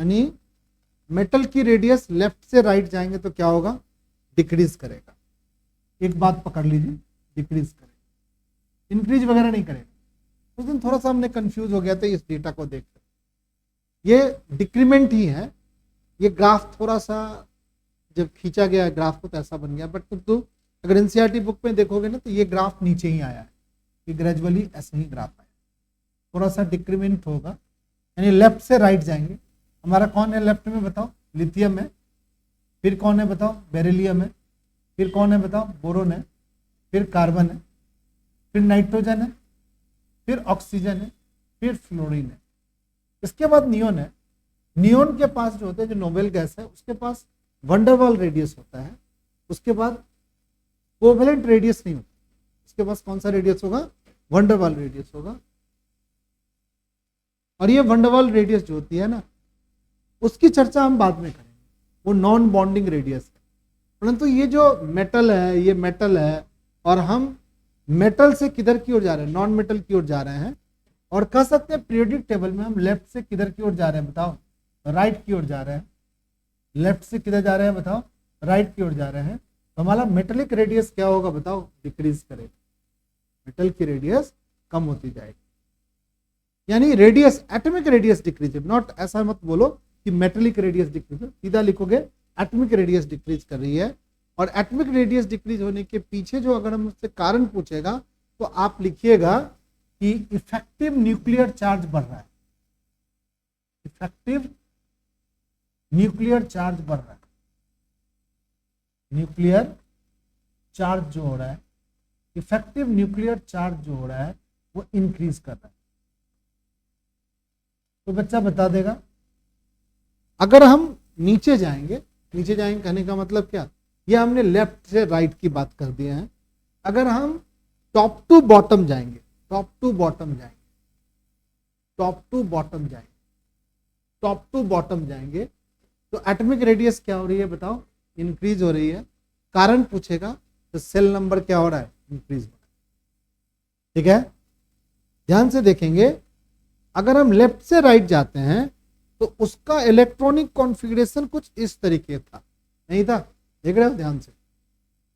यानी मेटल की radius left से राइट जाएंगे तो क्या होगा, डिक्रीज करेगा। एक बात पकड़ लीजिए, डिक्रीज करेगा, इंक्रीज वगैरह नहीं करेगा। उस दिन थोड़ा सा हमने कंफ्यूज हो गया था इस डेटा को देखकर, ये डिक्रीमेंट ही है। ये ग्राफ थोड़ा सा जब खींचा गया है ग्राफ को तो ऐसा बन गया, बट तो अगर एनसीईआरटी बुक में देखोगे ना तो ये ग्राफ नीचे ही आया है, ये ग्रेजुअली ऐसे ही ग्राफ आया, थोड़ा सा डिक्रीमेंट होगा, यानी लेफ्ट से राइट जाएंगे। हमारा कौन है लेफ्ट में बताओ, लिथियम है, फिर कौन है बताओ, बेरिलियम है, फिर कौन है बताओ, बोरोन है, फिर कार्बन है, फिर नाइट्रोजन है, फिर ऑक्सीजन है, फिर फ्लोरीन है, इसके बाद नियोन है। नियोन के पास जो होता है, जो नोबेल गैस है, उसके पास वंडरवाल रेडियस होता है, उसके बाद कोवेलेंट रेडियस नहीं होता, उसके पास कौन सा रेडियस होगा, वंडरवाल रेडियस होगा। और ये वंडरवाल रेडियस जो होती है ना, उसकी चर्चा हम बाद में करेंगे, वो नॉन बॉन्डिंग रेडियस है। परंतु ये जो मेटल है, ये मेटल है, और हम मेटल से किधर की ओर जा रहे हैं, नॉन मेटल की ओर जा रहे हैं, और कह सकते हैं पीरियोडिक टेबल में हम लेफ्ट से किधर की ओर जा रहे हैं बताओ, राइट की ओर जा रहे हैं। लेफ्ट से किधर जा रहे हैं बताओ, राइट की ओर जा रहे हैं, तो हमारा मेटलिक रेडियस क्या होगा बताओ, डिक्रीज करेगा, मेटल की रेडियस कम होती जाएगी। यानी radius, atomic radius decrease, not ऐसा मत बोलो कि मेटलिक रेडियस डिक्रीज, सीधा लिखोगे एटॉमिक रेडियस डिक्रीज कर रही है। और एटॉमिक रेडियस डिक्रीज होने के पीछे जो अगर हम उससे कारण पूछेगा तो आप लिखिएगा कि इफेक्टिव न्यूक्लियर चार्ज बढ़ रहा है, इफेक्टिव न्यूक्लियर चार्ज बढ़ रहा है, न्यूक्लियर चार्ज जो हो रहा है, इफेक्टिव न्यूक्लियर चार्ज जो हो रहा है वो इंक्रीज कर रहा है। तो बच्चा बता देगा। अगर हम नीचे जाएंगे, नीचे जाएंगे कहने का मतलब क्या, ये हमने लेफ्ट से राइट की बात कर दिए हैं। अगर हम टॉप टू बॉटम जाएंगे, टॉप टू बॉटम जाएंगे, टॉप टू बॉटम जाएंगे, टॉप टू बॉटम जाएंगे, तो एटॉमिक रेडियस क्या हो रही है बताओ, इंक्रीज हो रही है। कारण पूछेगा तो सेल नंबर क्या हो रहा है, इंक्रीज हो रहा है। ठीक है, ध्यान से देखेंगे। अगर हम लेफ्ट से राइट जाते हैं तो उसका इलेक्ट्रॉनिक कॉन्फ़िगरेशन कुछ इस तरीके था, नहीं था, देख रहे हो ध्यान से,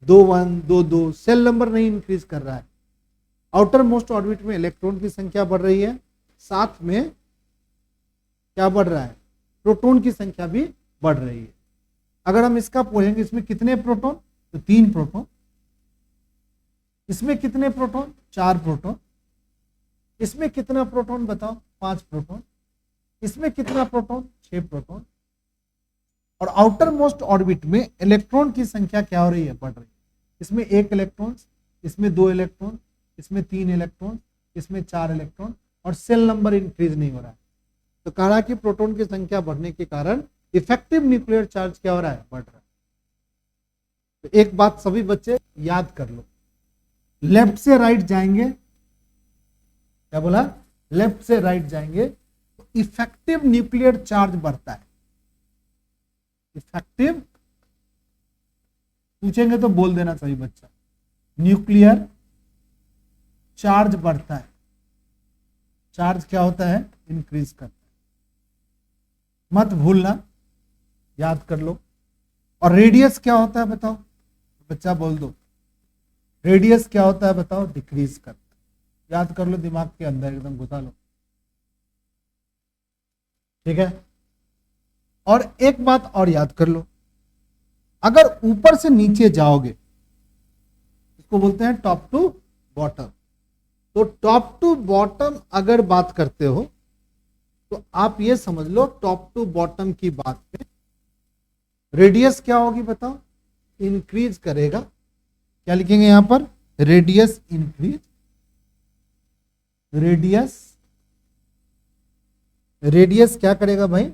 2 1 2 2, सेल नंबर नहीं इंक्रीज कर रहा है। आउटर मोस्ट ऑर्बिट में इलेक्ट्रॉन की संख्या बढ़ रही है, साथ में क्या बढ़ रहा है, प्रोटॉन की संख्या भी बढ़ रही है। अगर हम इसका पूछेंगे इसमें कितने प्रोटॉन, तो 3 प्रोटॉन, इसमें कितने प्रोटॉन, 4 प्रोटॉन, इसमें कितना प्रोटॉन बताओ, 5 प्रोटॉन, इसमें कितना प्रोटॉन, 6 प्रोटॉन। और आउटर मोस्ट ऑर्बिट में इलेक्ट्रॉन की संख्या क्या हो रही है, बढ़ रही है। इसमें 1 इलेक्ट्रॉन, इसमें 2 इलेक्ट्रॉन, इसमें 3 इलेक्ट्रॉन, इसमें 4 इलेक्ट्रॉन, और सेल नंबर इंक्रीज नहीं हो रहा है। तो कहा कि प्रोटॉन की संख्या बढ़ने के कारण इफेक्टिव न्यूक्लियर चार्ज क्या हो रहा है, बढ़ रहा है। तो एक बात सभी बच्चे याद कर लो, लेफ्ट से राइट जाएंगे, क्या बोला, लेफ्ट से राइट जाएंगे तो इफेक्टिव न्यूक्लियर चार्ज बढ़ता है। इफेक्टिव पूछेंगे तो बोल देना सभी बच्चा, न्यूक्लियर चार्ज बढ़ता है। चार्ज क्या होता है, इंक्रीज करता है, मत भूलना, याद कर लो। और रेडियस क्या होता है बताओ, बच्चा बोल दो, रेडियस क्या होता है बताओ, डिक्रीज करता है। याद कर लो, दिमाग के अंदर एकदम घुसा लो। ठीक है, और एक बात और याद कर लो, अगर ऊपर से नीचे जाओगे, इसको बोलते हैं टॉप टू बॉटम। तो टॉप टू बॉटम अगर बात करते हो तो आप ये समझ लो, टॉप टू बॉटम की बात में रेडियस क्या होगी बताओ, इंक्रीज करेगा। क्या लिखेंगे यहां पर, रेडियस इंक्रीज, रेडियस क्या करेगा भाई,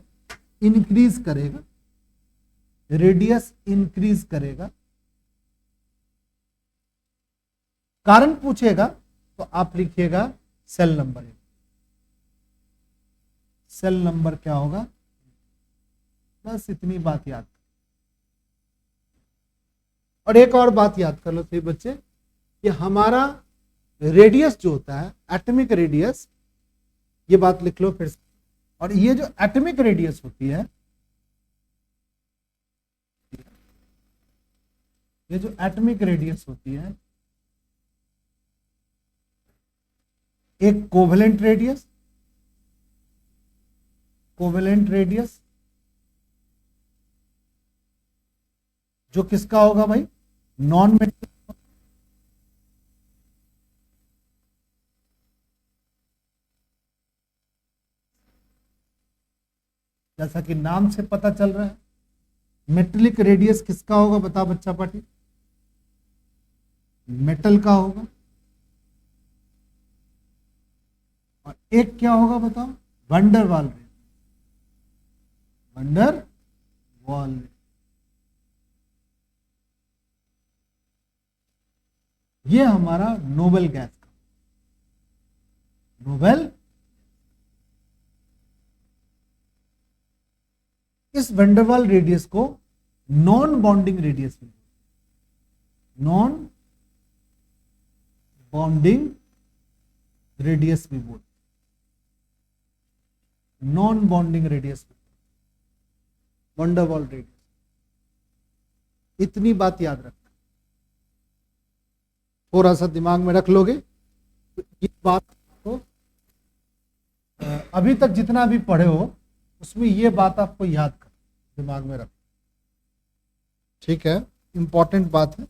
इंक्रीज करेगा, रेडियस इंक्रीज करेगा। कारण पूछेगा तो आप लिखिएगा सेल नंबर, सेल नंबर क्या होगा, बस इतनी बात याद। और एक और बात याद कर लो सभी बच्चे, कि हमारा रेडियस जो होता है, एटॉमिक रेडियस, ये बात लिख लो फिर से, और ये जो एटॉमिक रेडियस होती है, ये जो एटॉमिक रेडियस होती है, एक कोवेलेंट रेडियस, कोवेलेंट रेडियस जो किसका होगा भाई, नॉन मेटल, जैसा कि नाम से पता चल रहा है। मेटेलिक रेडियस किसका होगा, बता बच्चा पार्टी, मेटल का होगा। और एक क्या होगा बताओ, वंडर वाल रेडियस, वंडर वाल। ये हमारा नोबल गैस का, नोबल, इस वंडरवाल रेडियस को नॉन बॉन्डिंग रेडियस में, नॉन बॉन्डिंग रेडियस भी बोलते, नॉन बॉन्डिंग रेडियस में, वंडरवाल रेडियस। इतनी बात याद रखना, थोड़ा सा दिमाग में रख लोगे तो ये बात को अभी तक जितना भी पढ़े हो उसमें ये बात आपको याद कर, दिमाग में रख, ठीक है, इंपॉर्टेंट बात है।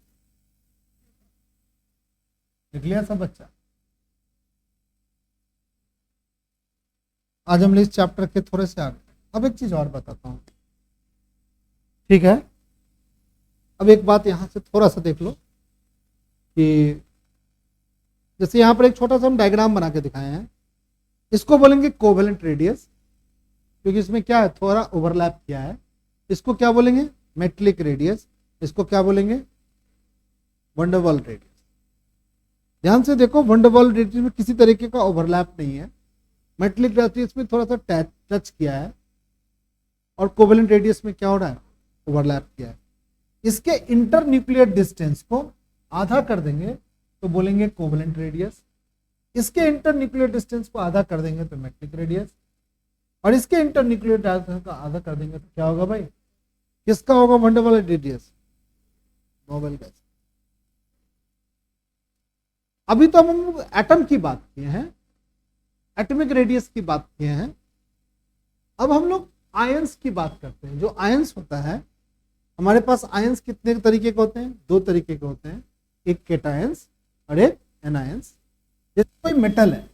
लिख लिया सब बच्चा? आज हम इस चैप्टर के थोड़े से आगे, अब एक चीज और बताता हूं, ठीक है। अब एक बात यहां से थोड़ा सा देख लो कि जैसे यहां पर एक छोटा सा हम डायग्राम बना के दिखाए हैं, इसको बोलेंगे कोवेलेंट रेडियस, क्योंकि इसमें क्या है, थोड़ा ओवरलैप किया है। इसको क्या बोलेंगे, मेटेलिक रेडियस, इसको क्या बोलेंगे, वंडरवाल रेडियस। ध्यान से देखो, वंडरवाल रेडियस में किसी तरीके का ओवरलैप नहीं है, मेटेलिक रेडियस में थोड़ा सा टच किया है, और कोवेलेंट रेडियस में क्या हो रहा है, ओवरलैप किया है। इसके इंटर न्यूक्लियर डिस्टेंस को आधा कर देंगे तो बोलेंगे कोवेलेंट रेडियस, इसके इंटर न्यूक्लियर डिस्टेंस को आधा कर देंगे तो मेटेलिक रेडियस, और इसके इंटर न्यूक्लियर डिस्टेंस का आधा कर देंगे तो क्या होगा भाई, किसका होगा वंडरवाल रेडियस, नोबल गैस। अभी तो हम एटम की बात किए हैं, एटॉमिक रेडियस की बात किए हैं, अब हम लोग आयंस की बात करते हैं। जो आयंस होता है, हमारे पास आयंस कितने तरीके के होते हैं, दो तरीके के होते हैं, एक केटायंस और एक एनायंस। जैसे कोई मेटल है,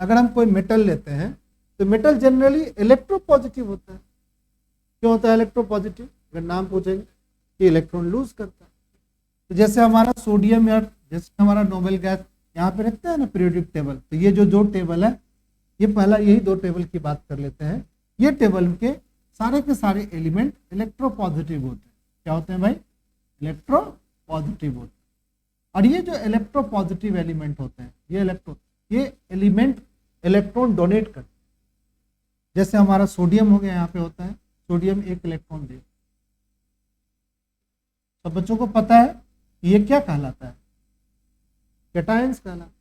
अगर हम कोई मेटल लेते हैं तो मेटल जनरली इलेक्ट्रोपॉजिटिव होता है। क्यों होता है इलेक्ट्रोपॉजिटिव, अगर नाम पूछेंगे कि इलेक्ट्रॉन लूज करता है। तो जैसे हमारा सोडियम या जैसे हमारा नोबल गैस यहाँ पे रखते हैं ना पीरियोडिक टेबल, तो ये जो दो टेबल है, ये पहला यही दो टेबल की बात कर लेते हैं। ये टेबल के सारे एलिमेंट इलेक्ट्रोपॉजिटिव होते हैं। क्या होते हैं भाई, इलेक्ट्रोपॉजिटिव होते हैं। और ये जो इलेक्ट्रोपॉजिटिव एलिमेंट होते हैं, ये एलिमेंट इलेक्ट्रॉन डोनेट करते हैं। जैसे हमारा सोडियम हो गया, यहाँ पे होता है सोडियम एक इलेक्ट्रॉन दे। तो बच्चों को पता है ये क्या कहलाता है, कैटायंस कहलाता है।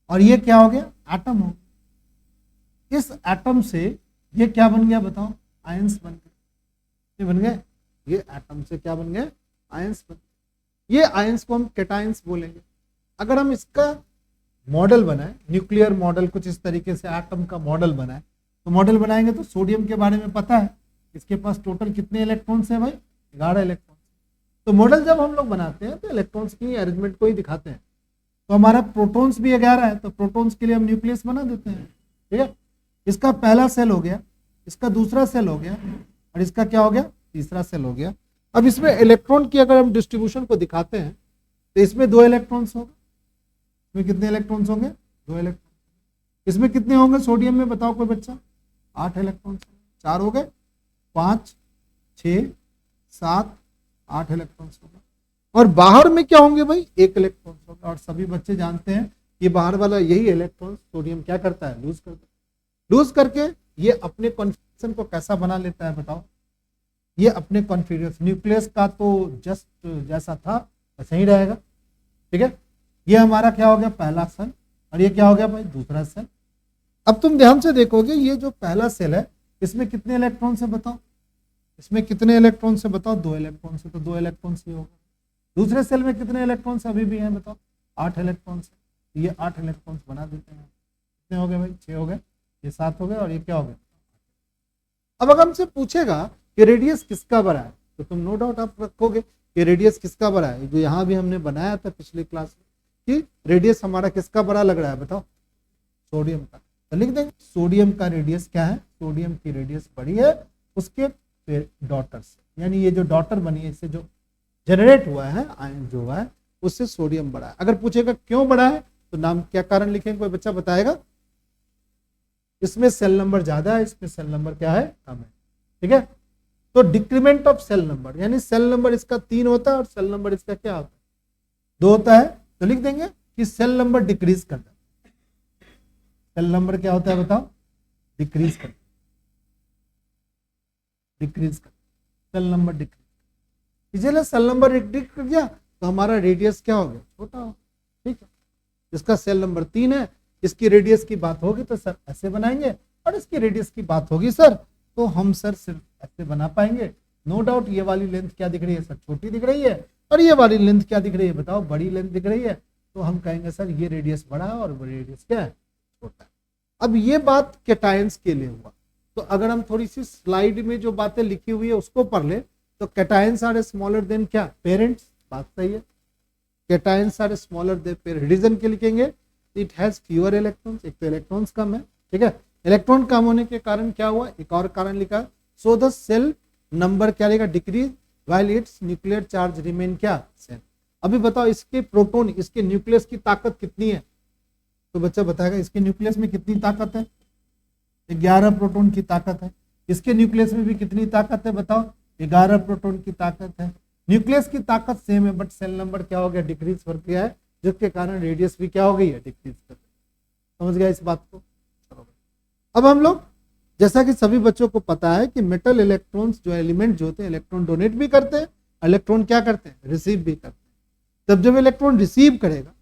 और ये क्या हो गया, एटम हो गया। इस एटम से ये क्या बन गया बताओ, आयंस बन गए। ये बन गए, ये एटम से क्या बन गए, आयंस बन गए। ये आयंस को हम कैटायंस बोलेंगे। अगर हम इसका मॉडल बनाए, न्यूक्लियर मॉडल कुछ इस तरीके से एटम का मॉडल बनाए, तो मॉडल बनाएंगे तो सोडियम के बारे में पता है, इसके पास टोटल कितने इलेक्ट्रॉन्स है भाई, 11 इलेक्ट्रॉन्स। तो मॉडल जब हम लोग बनाते हैं तो इलेक्ट्रॉन्स की अरेंजमेंट को ही दिखाते हैं। तो हमारा प्रोटॉन्स भी 11 है, तो प्रोटॉन्स के लिए हम न्यूक्लियस बना देते हैं, ठीक है। इसका पहला सेल हो गया, इसका दूसरा सेल हो गया, और इसका क्या हो गया, तीसरा सेल हो गया। अब इसमें इलेक्ट्रॉन की अगर हम डिस्ट्रीब्यूशन को दिखाते हैं तो इसमें 2 इलेक्ट्रॉन्स होंगे। इसमें कितने इलेक्ट्रॉन्स होंगे, 2 इलेक्ट्रॉन। इसमें कितने होंगे सोडियम में, बताओ कोई बच्चा, 8 इलेक्ट्रॉन्स। 4 हो गए, 5, 6, 7, 8 इलेक्ट्रॉन्स होगा। और बाहर में क्या होंगे भाई, 1 इलेक्ट्रॉन होगा। और सभी बच्चे जानते हैं कि बाहर वाला यही इलेक्ट्रॉन सोडियम क्या करता है, लूज करता है। लूज करके ये अपने कॉन्फिगरेशन को कैसा बना लेता है बताओ, ये अपने कॉन्फिगरेशन न्यूक्लियस का तो जस्ट जैसा था वैसा ही रहेगा, ठीक है। ये हमारा क्या हो गया, पहला सेल, और ये क्या हो गया भाई, दूसरा सेल। अब तुम ध्यान से देखोगे ये जो पहला सेल है इसमें कितने इलेक्ट्रॉन से बताओ, इसमें कितने इलेक्ट्रॉन से बताओ, 2 इलेक्ट्रॉन से, तो 2 इलेक्ट्रॉन से होगा। दूसरे सेल में कितने इलेक्ट्रॉन से अभी भी हैं बताओ, 8 इलेक्ट्रॉन से, ये 8 इलेक्ट्रॉन बना देते हैं। कितने हो गए भाई, 6 हो गए, ये 7 हो गए और ये क्या हो गया। अब अगर हमसे पूछेगा कि रेडियस किसका बड़ा है तो तुम नो डाउट आप रखोगे कि रेडियस किसका बड़ा है, जो यहाँ भी हमने बनाया था पिछली क्लास में कि रेडियस हमारा किसका बड़ा लग रहा है बताओ, सोडियम का। तो लिख देंगे सोडियम का रेडियस क्या है, सोडियम की रेडियस बड़ी है उसके फिर डॉटर से, यानी ये जो डॉटर बनी है इससे जो जनरेट हुआ है आयन जो हुआ है उससे सोडियम बड़ा है। अगर पूछेगा क्यों बड़ा है तो नाम क्या कारण लिखेंगे, कोई बच्चा बताएगा। इसमें सेल नंबर ज्यादा है, इसमें सेल नंबर क्या है कम है, ठीक है। तो डिक्रीमेंट ऑफ सेल नंबर, यानी सेल नंबर इसका 3 होता है और सेल नंबर इसका क्या होता है 2 होता है, तो लिख देंगे कि सेल नंबर डिक्रीज करता है। सेल नंबर क्या होता है बताओ, डिक्रीज करता है, डिक्रीज करता है, सेल नंबर डिक्रीज। इसलिए सेल नंबर डिक्रीज कर दिया तो हमारा रेडियस क्या हो गया, छोटा हो, ठीक है। इसका सेल नंबर 3 है, इसकी रेडियस की बात होगी तो सर ऐसे बनाएंगे, और इसकी रेडियस की बात होगी सर तो हम सर सिर्फ ऐसे बना पाएंगे। नो डाउट ये वाली लेंथ क्या दिख रही है सर, छोटी दिख रही है, और ये वाली लेंथ क्या दिख रही है बताओ, बड़ी लेंथ दिख रही है। तो हम कहेंगे सर ये रेडियस बड़ा है और वो रेडियस क्या है, छोटा है। अब ये बात कैटायंस के लिए हुआ, तो अगर हम थोड़ी सी स्लाइड में जो बातें लिखी हुई है उसको पढ़ ले तो कैटायंस आर स्मॉलर देन क्या पेरेंट्स, बात सही है। Cations are smaller than parents, reason के लिखेंगे इट हैज फ्यूअर इलेक्ट्रॉन्स, एक तो इलेक्ट्रॉन्स कम है, ठीक है। इलेक्ट्रॉन कम होने के कारण क्या हुआ, एक और कारण लिखा, सो द सेल नंबर क्या लिखा decrease while it's nuclear charge remain क्या सेम। अभी बताओ इसके प्रोटॉन, इसके न्यूक्लियस की ताकत कितनी है, तो बच्चा बताएगा इसके न्यूक्लियस में कितनी ताकत है, 11 प्रोटॉन की ताकत है। इसके न्यूक्लियस में भी कितनी ताकत है बताओ, 11 प्रोटॉन की ताकत है। न्यूक्लियस की ताकत सेम है बट सेल नंबर क्या हो गया, डिक्रीज कर गया है, जिसके कारण रेडियस भी क्या हो गई है, डिक्रीज कर। समझ गया इस बात को। चलो अब हम लोग, जैसा कि सभी बच्चों को पता है कि मेटल इलेक्ट्रॉन्स जो एलिमेंट जो होते हैं इलेक्ट्रॉन डोनेट भी करते हैं, इलेक्ट्रॉन क्या करते हैं, रिसीव भी करते हैं। तब जब इलेक्ट्रॉन रिसीव करेगा,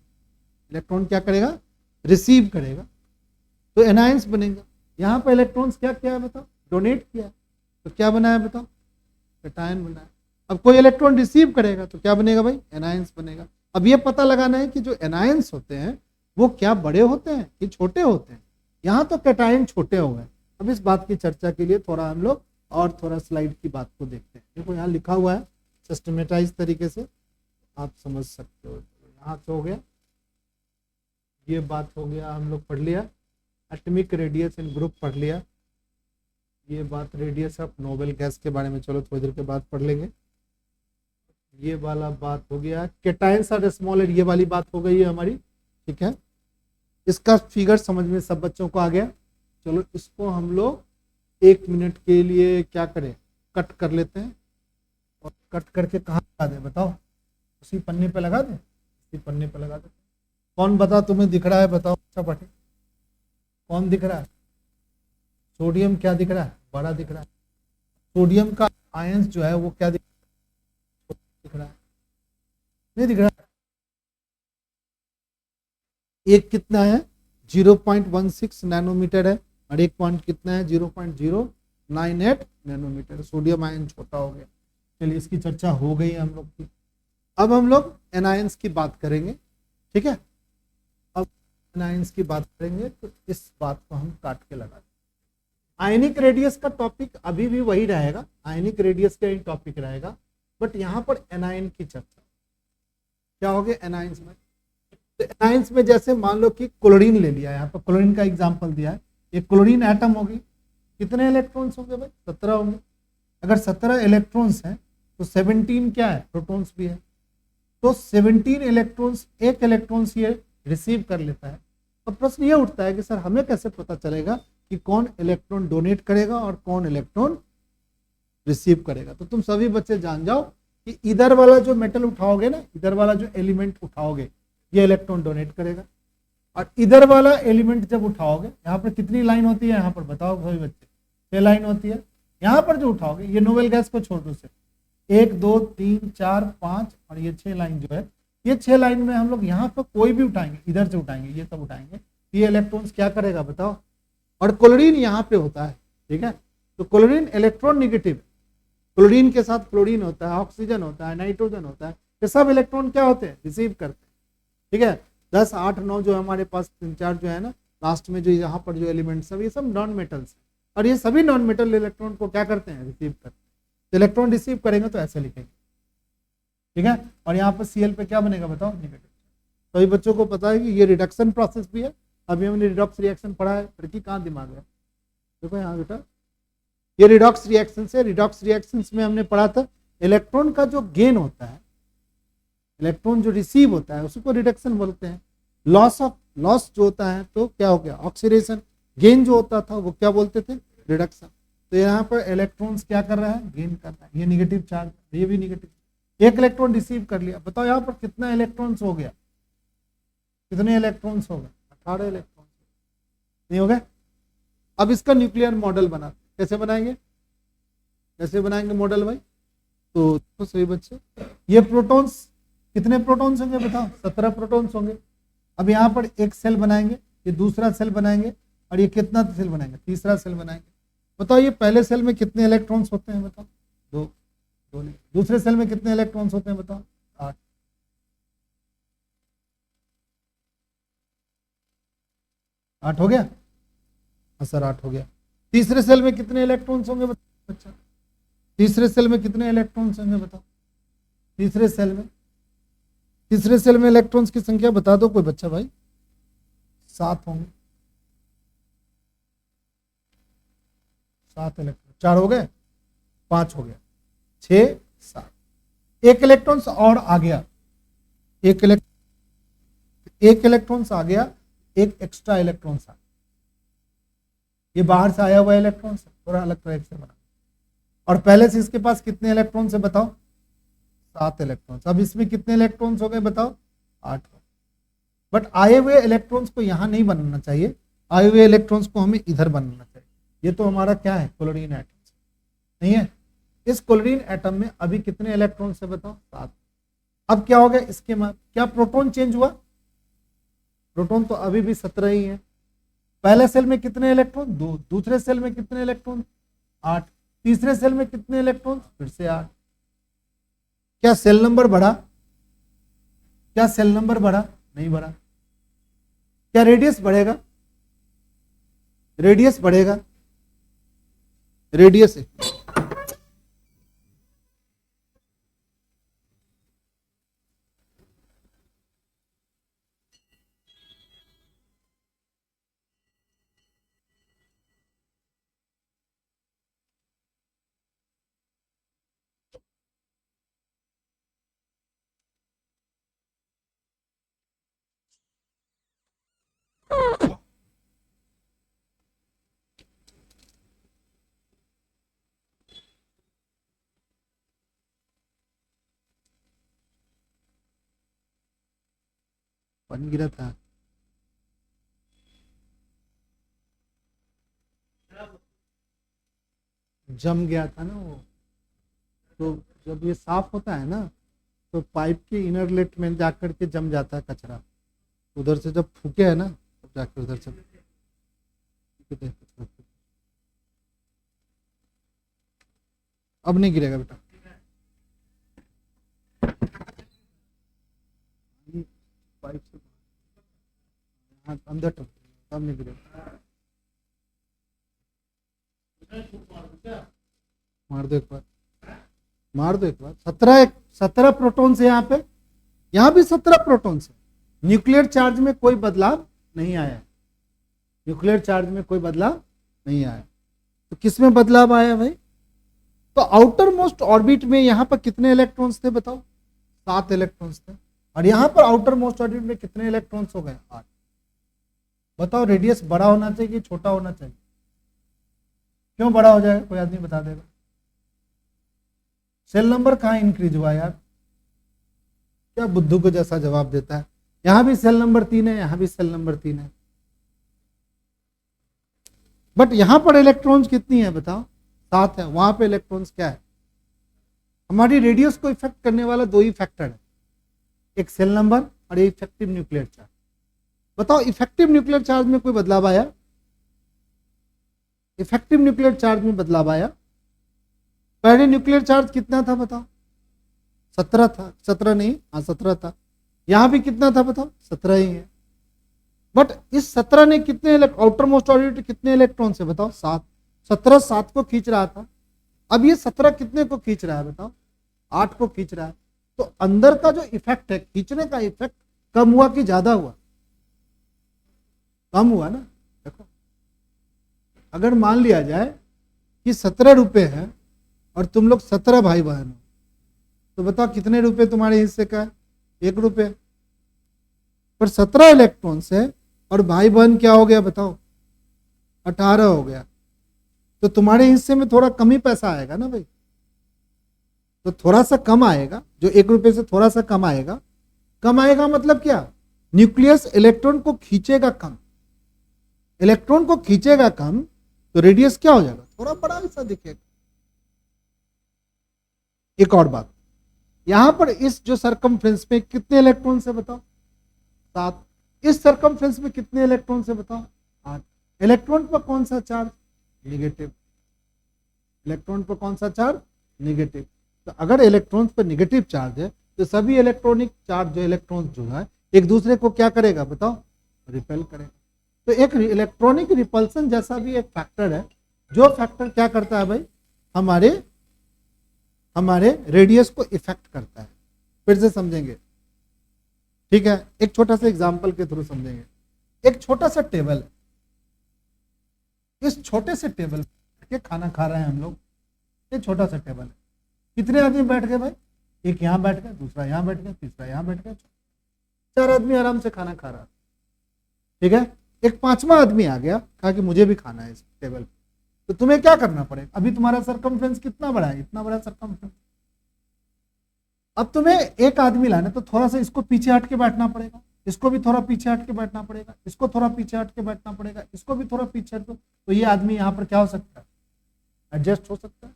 इलेक्ट्रॉन क्या करेगा, रिसीव करेगा, तो एनायंस बनेगा। यहाँ पर इलेक्ट्रॉन्स क्या किया है बताओ, डोनेट किया है, तो क्या बना है बताओ, कैटायन बना है। अब कोई इलेक्ट्रॉन रिसीव करेगा तो क्या बनेगा भाई, एनायंस बनेगा। अब ये पता लगाना है कि जो एनायंस होते हैं वो क्या बड़े होते हैं कि छोटे होते हैं। यहाँ तो कैटायन छोटे हो गए। अब इस बात की चर्चा के लिए थोड़ा हम लोग और थोड़ा स्लाइड की बात को देखते हैं। देखो यहाँ लिखा हुआ है सिस्टमेटाइज तरीके से, आप समझ सकते हो। यहाँ से हो गया, ये बात हो गया, हम लोग पढ़ लिया एटॉमिक रेडियस इन ग्रुप पढ़ लिया, ये बात रेडियस ऑफ नोबेल गैस के बारे में चलो थोड़ी देर के बाद पढ़ लेंगे। ये वाला बात हो गया, कैटायंस आर स्मॉलर, ये वाली बात हो गई है हमारी, ठीक है। इसका फिगर समझ में सब बच्चों को आ गया। चलो इसको हम लोग 1 मिनट के लिए क्या करें, कट कर लेते हैं, और कट करके कहाँ लगा दें बताओ, उसी पन्ने पे लगा दें, उसी पन्ने पे लगा दें। कौन बता तुम्हें दिख रहा है बताओ, अच्छा पढ़े, कौन दिख रहा है, सोडियम क्या दिख रहा है, बड़ा दिख रहा है। सोडियम का आयंस जो है वो क्या दिख रहा है, नहीं दिख रहा। एक कितना है 0.16 नैनोमीटर है, और एक पॉइंट कितना है 0.098 नैनोमीटर। सोडियम आयन छोटा हो गया। चलिए इसकी चर्चा हो गई हम लोग की। अब हम लोग एनायंस की बात करेंगे, ठीक है। अब एनायंस की बात करेंगे तो इस बात को हम काट के लगा दें। आयनिक रेडियस का टॉपिक अभी भी वही रहेगा, आयनिक रेडियस का ही टॉपिक रहेगा, बट यहाँ पर एनायन की चर्चा क्या होगी एनायंस में। तो एनायंस में जैसे मान लो कि क्लोरीन ले लिया, यहाँ पर क्लोरीन का एग्जांपल दिया है, एक क्लोरीन एटम होगी, कितने इलेक्ट्रॉन्स होंगे भाई, 17 होंगे। अगर 17 इलेक्ट्रॉन्स हैं तो 17 क्या है, प्रोटॉन्स भी है। तो 17 इलेक्ट्रॉन्स, एक इलेक्ट्रॉन्स ये रिसीव कर लेता है। अब प्रश्न ये उठता है कि सर हमें कैसे पता चलेगा कि कौन इलेक्ट्रॉन डोनेट करेगा और कौन इलेक्ट्रॉन रिसीव करेगा। तो तुम सभी बच्चे जान जाओ कि इधर वाला जो मेटल उठाओगे ना, इधर वाला जो एलिमेंट उठाओगे ये इलेक्ट्रॉन डोनेट करेगा, और इधर वाला एलिमेंट जब उठाओगे, यहाँ पर कितनी लाइन होती है, यहाँ पर बताओ सभी बच्चे, 6 लाइन होती है। यहाँ पर जो उठाओगे, ये नोबेल गैस को छोड़ दो, सिर्फ 1 2 3 4 5 और ये 6 लाइन जो है, ये 6 लाइन में हम लोग यहाँ पर कोई भी उठाएंगे, इधर से उठाएंगे, ये सब उठाएंगे, ये इलेक्ट्रॉन्स क्या करेगा बताओ, और क्लोरीन यहाँ पे होता है, ठीक है। तो क्लोरीन इलेक्ट्रॉन निगेटिव, क्लोरीन के साथ क्लोरीन होता है, ऑक्सीजन होता है, नाइट्रोजन होता है, ये सब इलेक्ट्रॉन क्या होते हैं, रिसीव करते हैं, ठीक है। 10, 8, 9 जो हमारे पास 3, 4 जो है ना लास्ट में जो यहाँ पर जो एलिमेंट्स सब, ये सब नॉन मेटल्स है, और ये सभी नॉन मेटल इलेक्ट्रॉन को क्या करते हैं, रिसीव करते हैं। तो इलेक्ट्रॉन रिसीव करेंगे तो ऐसे लिखेंगे, ठीक है। और यहाँ पर Cl पे क्या बनेगा बताओ, निगेटिव। तो अभी बच्चों को पता है कि ये रिडक्शन प्रोसेस भी है, अभी हमने रिडॉक्स रिएक्शन पढ़ा है, लड़की कहाँ दिमाग है, देखो यहाँ बेटा, ये रिडॉक्स रिएक्शन से, रिडॉक्स रिएक्शन में हमने पढ़ा था इलेक्ट्रॉन का जो गेन होता है, इलेक्ट्रॉन जो रिसीव होता है उसको रिडक्शन बोलते हैं। लॉस जो होता है तो क्या हो गया, ऑक्सीडेशन। गेन जो होता था वो क्या बोलते थे, रिडक्शन। तो यहाँ पर इलेक्ट्रॉन्स क्या कर रहा है, गेन कर रहा है, ये निगेटिव चार्ज, ये भी निगेटिव। एक इलेक्ट्रॉन रिसीव कर लिया, बताओ यहाँ पर कितना इलेक्ट्रॉन्स हो गया, कितने इलेक्ट्रॉन्स हो गए, 18 इलेक्ट्रॉन्स नहीं हो गए। अब इसका न्यूक्लियर मॉडल बनाते, कैसे बनाएंगे, कैसे बनाएंगे मॉडल भाई, तो सही बच्चे, ये प्रोटॉन्स, कितने प्रोटॉन्स होंगे बताओ, 17 प्रोटॉन्स होंगे। अब यहाँ पर एक सेल बनाएंगे, ये दूसरा सेल बनाएंगे, और ये कितना सेल बनाएंगे, तीसरा सेल बनाएंगे। बताओ ये पहले सेल में कितने इलेक्ट्रॉन्स होते हैं बताओ, दो नहीं। दूसरे सेल में कितने इलेक्ट्रॉन्स होते हैं बताओ, 8। 8 हो गया, हाँ सर 8 हो गया। तीसरे सेल में कितने इलेक्ट्रॉन्स होंगे बताओ बच्चा, तीसरे सेल में कितने इलेक्ट्रॉन्स होंगे बताओ, तीसरे सेल में इलेक्ट्रॉन्स की संख्या बता दो कोई बच्चा भाई, 7 होंगे, 7 इलेक्ट्रॉन, 4 हो गए, 5 हो गया, 6, 7। एक इलेक्ट्रॉन्स और आ गया, एक इलेक्ट्रॉन्स आ गया, एक एक्स्ट्रा इलेक्ट्रॉन्स आ गया, ये बाहर से आया हुआ इलेक्ट्रॉन है, थोड़ा अलग तरह से बना। और पहले से इसके पास कितने इलेक्ट्रॉन्स है बताओ, 7 इलेक्ट्रॉन्स। अब इसमें कितने इलेक्ट्रॉन्स हो गए बताओ, 8। बट आए हुए इलेक्ट्रॉन्स को यहां नहीं बनाना चाहिए, आए हुए इलेक्ट्रॉन्स को हमें इधर बनाना चाहिए। ये तो हमारा क्या है, क्लोरीन एटम नहीं है। इस क्लोरीन एटम में अभी कितने इलेक्ट्रॉन्स है बताओ, 7। अब क्या हो गया इसके बाद, क्या प्रोटॉन चेंज हुआ, प्रोटॉन तो अभी भी 17 ही है। पहले सेल में कितने इलेक्ट्रॉन, 2। दूसरे सेल में कितने इलेक्ट्रॉन, 8। तीसरे सेल में कितने इलेक्ट्रॉन, फिर से 8। क्या सेल नंबर बढ़ा, क्या सेल नंबर बढ़ा, नहीं बढ़ा। क्या रेडियस बढ़ेगा, रेडियस बढ़ेगा, रेडियस बन गिरा था, जम गया था ना वो। तो जब ये साफ होता है ना तो पाइप के इनर लेट में जाकर के जम जाता है कचरा, उधर से जब फूके है ना तब जाकर उधर से अब नहीं गिरेगा बेटा, पाइप से अंदर तब नहीं गिरेगा। मार दो एक बार, मार दो एक बार। 17 प्रोटॉन है यहाँ पे, यहाँ भी 17 प्रोटॉन है। न्यूक्लियर चार्ज में कोई बदलाव नहीं आया, न्यूक्लियर चार्ज में कोई बदलाव नहीं आया। तो किस में बदलाव आया भाई, तो आउटर मोस्ट ऑर्बिट में यहाँ पर कितने इलेक्ट्रॉन्स थे बताओ, 7 इलेक्ट्रॉन्स थे। और यहाँ पर आउटर मोस्ट ऑर्बिट में कितने इलेक्ट्रॉन्स हो गए, 8। बताओ रेडियस बड़ा होना चाहिए कि छोटा होना चाहिए, क्यों बड़ा हो जाएगा, कोई आदमी बता देगा। सेल नंबर कहाँ इंक्रीज हुआ यार, क्या बुद्धू को जैसा जवाब देता है। यहां भी सेल नंबर 3 है, यहां भी सेल नंबर 3 है, बट यहां पर इलेक्ट्रॉन्स कितनी है बताओ, 7 है। वहां पे इलेक्ट्रॉन्स क्या है, हमारी रेडियस को इफेक्ट करने वाला 2 ही फैक्टर है, एक सेल नंबर और एक इफेक्टिव न्यूक्लियर चार्ज। बताओ इफेक्टिव न्यूक्लियर चार्ज में कोई बदलाव आया, इफेक्टिव न्यूक्लियर चार्ज में बदलाव आया। पहले न्यूक्लियर चार्ज कितना था बताओ? 17 था, 17 नहीं, हाँ 17 था। यहां भी कितना था बताओ? 17 ही है। बट इस 17 ने कितने आउटर मोस्ट ऑर्बिट कितने इलेक्ट्रॉन से बताओ? 7। 17 7 को खींच रहा था, अब ये 17 कितने को खींच रहा है बताओ? 8 को खींच रहा है। तो अंदर का जो इफेक्ट है, खींचने का इफेक्ट कम हुआ कि ज्यादा हुआ? कम हुआ ना। देखो, अगर मान लिया जाए कि 17 रुपए है और तुम लोग 17 भाई बहन हो, तो बताओ कितने रुपए तुम्हारे हिस्से का है? 1 रुपये। पर 17 इलेक्ट्रॉन से और भाई बहन क्या हो गया बताओ? 18 हो गया। तो तुम्हारे हिस्से में थोड़ा कम ही पैसा आएगा ना भाई। तो थोड़ा सा कम आएगा, जो 1 रुपये से थोड़ा सा कम आएगा। कम आएगा मतलब क्या? न्यूक्लियस इलेक्ट्रॉन को खींचेगा कम। इलेक्ट्रॉन को खींचेगा कम तो रेडियस क्या हो जाएगा? थोड़ा बड़ा ऐसा दिखेगा। एक और बात, यहां पर इस जो सरकमफ्रेंस में कितने इलेक्ट्रॉन से बताओ? 7। इस सरकमफ्रेंस में कितने इलेक्ट्रॉन से बताओ? 8। इलेक्ट्रॉन पर कौन सा चार्ज? निगेटिव। इलेक्ट्रॉन पर कौन सा चार्ज? निगेटिव। तो अगर इलेक्ट्रॉन पर निगेटिव चार्ज है तो सभी इलेक्ट्रॉनिक चार्ज जो इलेक्ट्रॉन जो है एक दूसरे को क्या करेगा बताओ? रिपेल करेगा। तो एक इलेक्ट्रॉनिक रिपल्सन जैसा भी एक फैक्टर है, जो फैक्टर क्या करता है भाई? हमारे रेडियस को इफेक्ट करता है। फिर से समझेंगे, ठीक है? एक छोटा सा एग्जांपल के थ्रू समझेंगे। एक छोटा सा टेबल है, इस छोटे से टेबल पे खाना खा रहे हैं हम लोग। ये छोटा सा टेबल है, कितने आदमी बैठ गए भाई? एक यहाँ बैठ गया, दूसरा यहाँ बैठ गया, तीसरा यहाँ बैठ गया, 4 आदमी आराम से खाना खा रहा, ठीक है? एक 5वां आदमी आ गया, कहा कि मुझे भी खाना है इस टेबल पे। तो तुम्हें क्या करना पड़ेगा? अभी तुम्हारा सरकमफ्रेंस कितना बड़ा है? इतना बड़ा सरकमफ्रेंस। अब तुम्हें एक आदमी लाना, तो थोड़ा सा इसको पीछे हट के बैठना पड़ेगा, इसको भी थोड़ा पीछे हट के बैठना पड़ेगा, इसको थोड़ा पीछे हट के बैठना पड़ेगा, इसको भी थोड़ा पीछे हट। तो ये आदमी यहाँ पर क्या हो सकता है? एडजस्ट हो सकता है।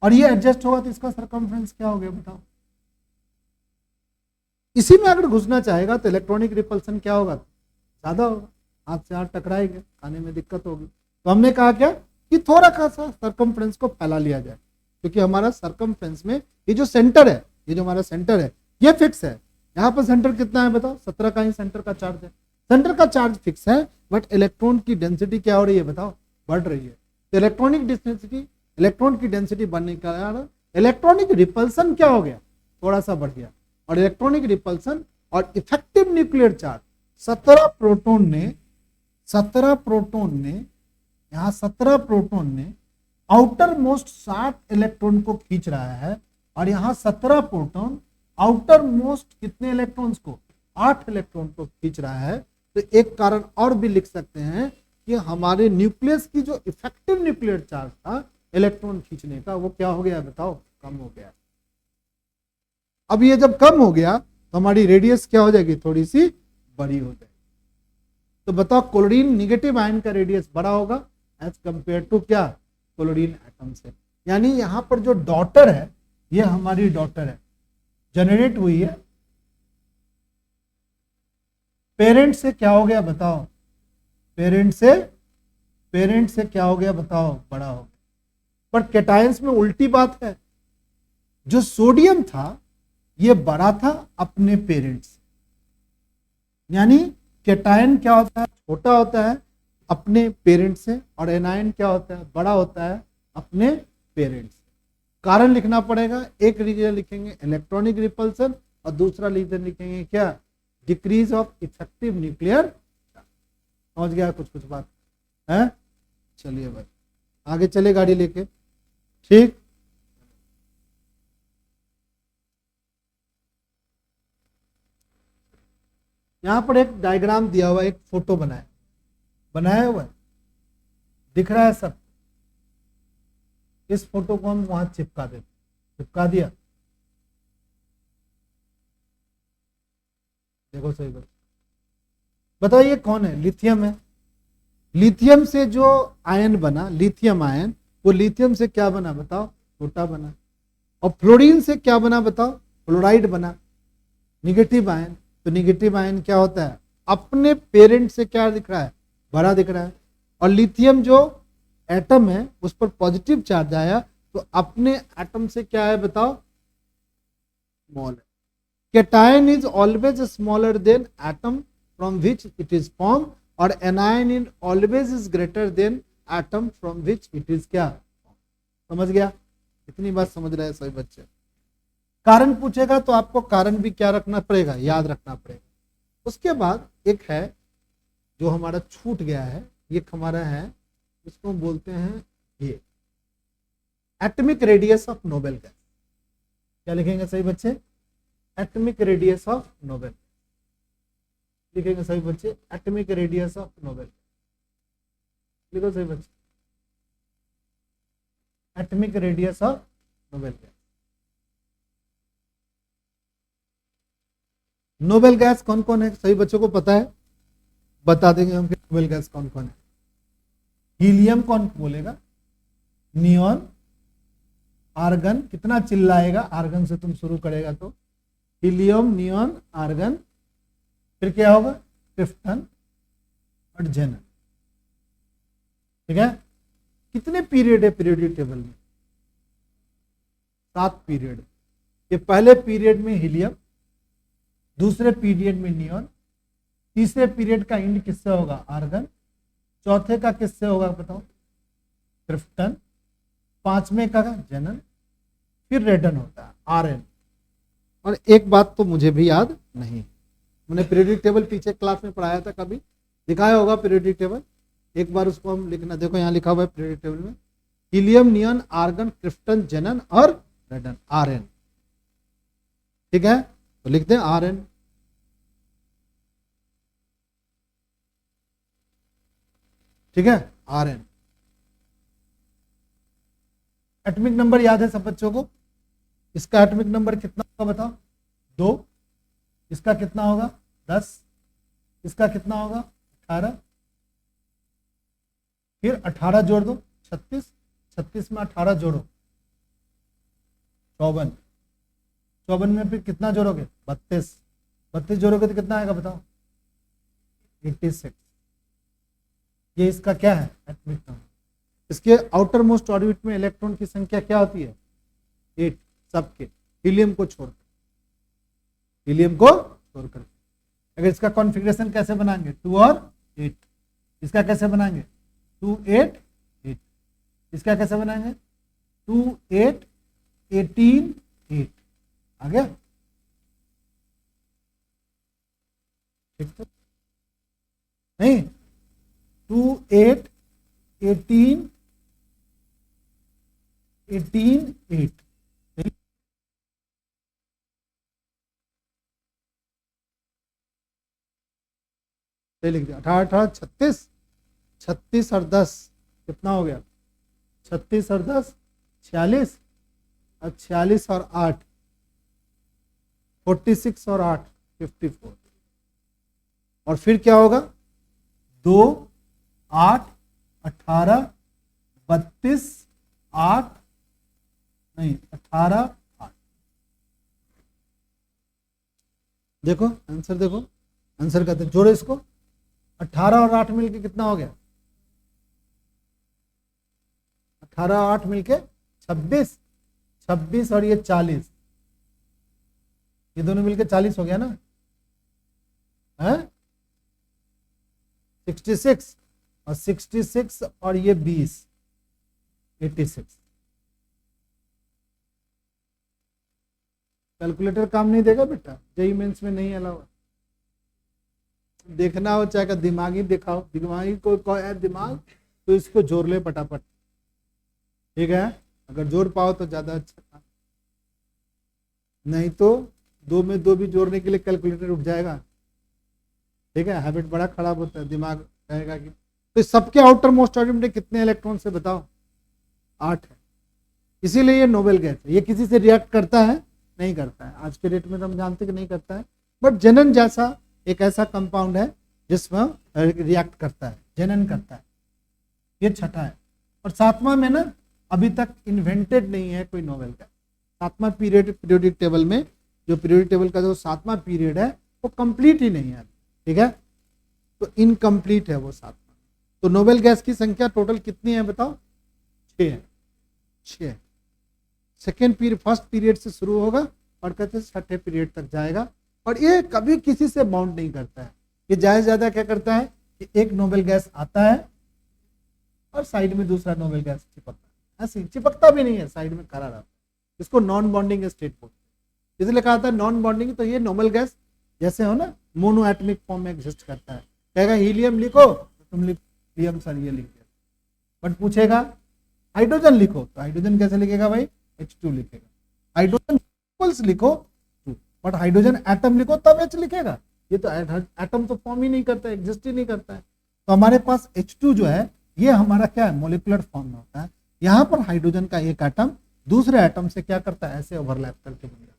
और ये एडजस्ट होगा तो इसका सरकमफ्रेंस क्या हो गया बताओ? इसी में अगर घुसना चाहेगा तो इलेक्ट्रॉनिक रिपल्सन क्या होगा? ज्यादा होगा, हाथ से हाथ टकराएंगे, खाने में दिक्कत होगी। तो हमने कहा क्या कि थोड़ा खासा सरकमफ्रेंस को फैला लिया जाए, क्योंकि हमारा सरकमफ्रेंस में ये जो सेंटर है, ये जो हमारा सेंटर है ये फिक्स है। यहाँ पर सेंटर कितना है बताओ? 17 का ही सेंटर का चार्ज है। सेंटर का चार्ज फिक्स है, बट इलेक्ट्रॉन की डेंसिटी क्या हो रही है बताओ? बढ़ रही है। तो इलेक्ट्रॉन की डेंसिटी बढ़ने का कारण इलेक्ट्रॉनिक रिपल्सन क्या हो गया? थोड़ा सा बढ़ गया। और इलेक्ट्रॉनिक रिपल्सन और इफेक्टिव न्यूक्लियर चार्ज 17 प्रोटॉन ने आउटर मोस्ट 60 इलेक्ट्रॉन को खींच रहा है, और यहाँ 17 प्रोटॉन आउटर मोस्ट कितने इलेक्ट्रॉन्स को? 8 इलेक्ट्रॉन को खींच रहा है। तो एक कारण और भी लिख सकते हैं कि हमारे न्यूक्लियस की जो इफेक्टिव न्यूक्लियर चार्ज था इलेक्ट्रॉन खींचने का, वो क्या हो गया बताओ? कम हो गया। अब ये जब कम हो गया तो हमारी रेडियस क्या हो जाएगी? थोड़ी सी बड़ी हो जाएगी। तो बताओ, क्लोरीन निगेटिव आयन का रेडियस बड़ा होगा एज कंपेयर टू क्या? क्लोरीन एटम से। यानी यहां पर जो डॉटर है, ये हमारी डॉटर है, जनरेट हुई है, पेरेंट से क्या हो गया बताओ? पेरेंट से क्या हो गया बताओ? बड़ा हो गया। पर कैटायंस में उल्टी बात है, जो सोडियम था ये बड़ा था अपने पेरेंट से। यानी कैटायन क्या होता है? छोटा होता है अपने पेरेंट से, और एनायन क्या होता है? बड़ा होता है अपने पेरेंट से। कारण लिखना पड़ेगा, एक रीजन लिखेंगे इलेक्ट्रॉनिक रिपल्सन और दूसरा रीजन लिखेंगे क्या? Decrease of effective nuclear. समझ गया कुछ बात है? चलिए भाई आगे चले गाड़ी लेके, ठीक। यहां पर एक डायग्राम दिया हुआ है, एक फोटो बनाया हुआ है, दिख रहा है सब। इस फोटो को हम वहां चिपका दिया। देखो सही बताओ ये कौन है? लिथियम है। लिथियम से जो आयन बना, लिथियम आयन, वो लिथियम से क्या बना बताओ? छोटा बना। और फ्लोरीन से क्या बना बताओ? फ्लोराइड बना, निगेटिव आयन। तो निगेटिव आयन क्या होता है? अपने पेरेंट से क्या दिख रहा है? बड़ा दिख रहा है। और लिथियम जो एटम है उस पर पॉजिटिव चार्ज आया तो अपने एटम से क्या है बताओ, स्मॉल है। Cation is always smaller than atom from which it is form, और anion is always is greater than atom from which it is क्या, समझ गया? इतनी बात समझ रहे हैं सभी बच्चे? कारण पूछेगा तो आपको कारण भी क्या रखना पड़ेगा, याद रखना पड़ेगा। उसके बाद एक है जो हमारा छूट गया है, ये हमारा है, इसको बोलते हैं ये atomic radius of noble gas. क्या लिखेंगे सही बच्चे? एटॉमिक रेडियस ऑफ नोबेल लिखेंगे सही बच्चे, एटॉमिक रेडियस ऑफ नोबेल। लिखो सही बच्चे, atomic radius of noble gas. Noble gas कौन कौन है सही बच्चों को पता है? बता देंगे हम कि नोबेल गैस कौन कौन है। हीलियम कौन बोलेगा? नियॉन, आर्गन, कितना चिल्लाएगा आर्गन से तुम शुरू करेगा तो, हीलियम, नियॉन, आर्गन, फिर क्या होगा? क्रिप्टन और जेनन। ठीक है? कितने पीरियड है पीरियोडिक टेबल में? 7 पीरियड। ये पहले पीरियड में हीलियम, दूसरे पीरियड में नियॉन, तीसरे पीरियड का एंड किससे होगा? आर्गन, चौथे का किससे होगा बताओ? क्रिप्टन, पांचवें का जेनन, फिर रेडन होता है आरएन। और एक बात तो मुझे भी याद नहीं, मैंने पीरियोडिक टेबल पीछे क्लास में पढ़ाया था, कभी दिखाया होगा पीरियोडिक टेबल, एक बार उसको हम लिखना। देखो यहाँ लिखा हुआ है पीरियोडिक टेबल में हीलियम, नियॉन, आर्गन, क्रिप्टन, जेनन और रेडन, आरएन। ठीक है, तो लिखते हैं आरएन। ठीक है, आरएन। एटॉमिक नंबर याद है सब बच्चों को? इसका एटॉमिक नंबर कितना होगा बताओ? 2। इसका कितना होगा? 10। इसका कितना होगा? 18। फिर 18 जोड़ दो, 36। 36 में 18 जोड़ो, 54। 54 में फिर कितना जोड़ोगे? 32। 32 जोड़ोगे तो कितना आएगा बताओ? 86। ये इसका क्या है? Atomic number. इसके आउटर मोस्ट ऑर्बिट में इलेक्ट्रॉन की संख्या क्या होती है? 8 सबके, हीलियम को छोड़कर, हीलियम को छोड़कर। अगर इसका कॉन्फ़िगरेशन कैसे बनाएंगे? 2 और 8। इसका कैसे बनाएंगे? 2 8 8। इसका कैसे बनाएंगे? 2 8 18 8। आ गया? ठीक तो नहीं? 2 8 18 18 8। लिख दिया। 18 18 36, 36 और 10 कितना हो गया? 36 और 10 46, और 46 और 8 46 और 8 54। और फिर क्या होगा? 2 8 18 32 8 नहीं 18 8। देखो आंसर, देखो आंसर कहते हैं, जोड़ो इसको। 18 और 8 मिलके कितना हो गया? 18 और 8 मिलके 26। 26 और ये 40, ये दोनों मिलके 40 हो गया ना? है 66 और 66 और ये 20 86। कैलकुलेटर काम नहीं देगा बेटा, जेईई मेंस में नहीं अलावा। देखना हो चाहे दिमागी दिखाओ, दिमागी को है दिमाग तो इसको जोड़ ले फटाफट। ठीक है, अगर जोड़ पाओ तो ज्यादा अच्छा, नहीं तो 2 में 2 भी जोड़ने के लिए कैलकुलेटर उठ जाएगा। ठीक है, हैबिट बड़ा खराब होता है, दिमाग कहेगा कि तो सबके आउटर मोस्ट ऑर्बिट में कितने इलेक्ट्रॉन से बताओ? 8 है। इसीलिए ये नोबेल गैस है। ये किसी से रिएक्ट करता है? नहीं करता है। आज के डेट में तो हम जानते कि नहीं करता है, बट जेनन जैसा एक ऐसा कंपाउंड है जिसमें रिएक्ट करता है, जेनन करता है। ये छठा है। और 7वां में ना अभी तक इन्वेंटेड नहीं है कोई नोबेल गैस। 7वां पीरियड पीरियोडिक टेबल में, जो पीरियोडिक टेबल का जो 7वां पीरियड है वो कंप्लीट ही नहीं है। ठीक है, तो इनकम्प्लीट है वो 7वां। तो नोबेल गैस की संख्या टोटल कितनी है बताओ? 6 है। 6 सेकेंड पीरियड, फर्स्ट पीरियड से शुरू होगा और कहते छठे पीरियड तक जाएगा, और ये कभी किसी से बाउंड नहीं करता है। ये ज्यादा ज्यादा क्या करता है कि एक नोबेल गैस आता है और साइड में दूसरा नोबेल गैस चिपकता है, ऐसे चिपकता भी नहीं है, साइड में खड़ा रहता है। इसको नॉन बॉन्डिंग स्टेट बोलते हैं। इसलिए कहा था नॉन बॉन्डिंग, तो ये नोबेल गैस जैसे हो ना मोनो एटमिक फॉर्म में एग्जिस्ट करता है। कहेगा हीलियम लिखो तो तुम हीलियम सर ये लिख दिया, बट पूछेगा हाइड्रोजन लिखो तो हाइड्रोजन कैसे लिखेगा भाई? H2 लिखेगा। हाइड्रोजन मॉलिक्यूल्स लिखो बट हाइड्रोजन एटम लिखो तब H लिखेगा। ये तो एटम तो फॉर्म ही नहीं करता, एग्जिस्ट ही नहीं करता है। तो हमारे पास H2 जो है ये हमारा क्या है? मॉलिक्यूलर फॉर्म में होता है। यहाँ पर हाइड्रोजन का एक एटम दूसरे एटम से क्या करता है? ऐसे ओवरलैप करके बन जाता है।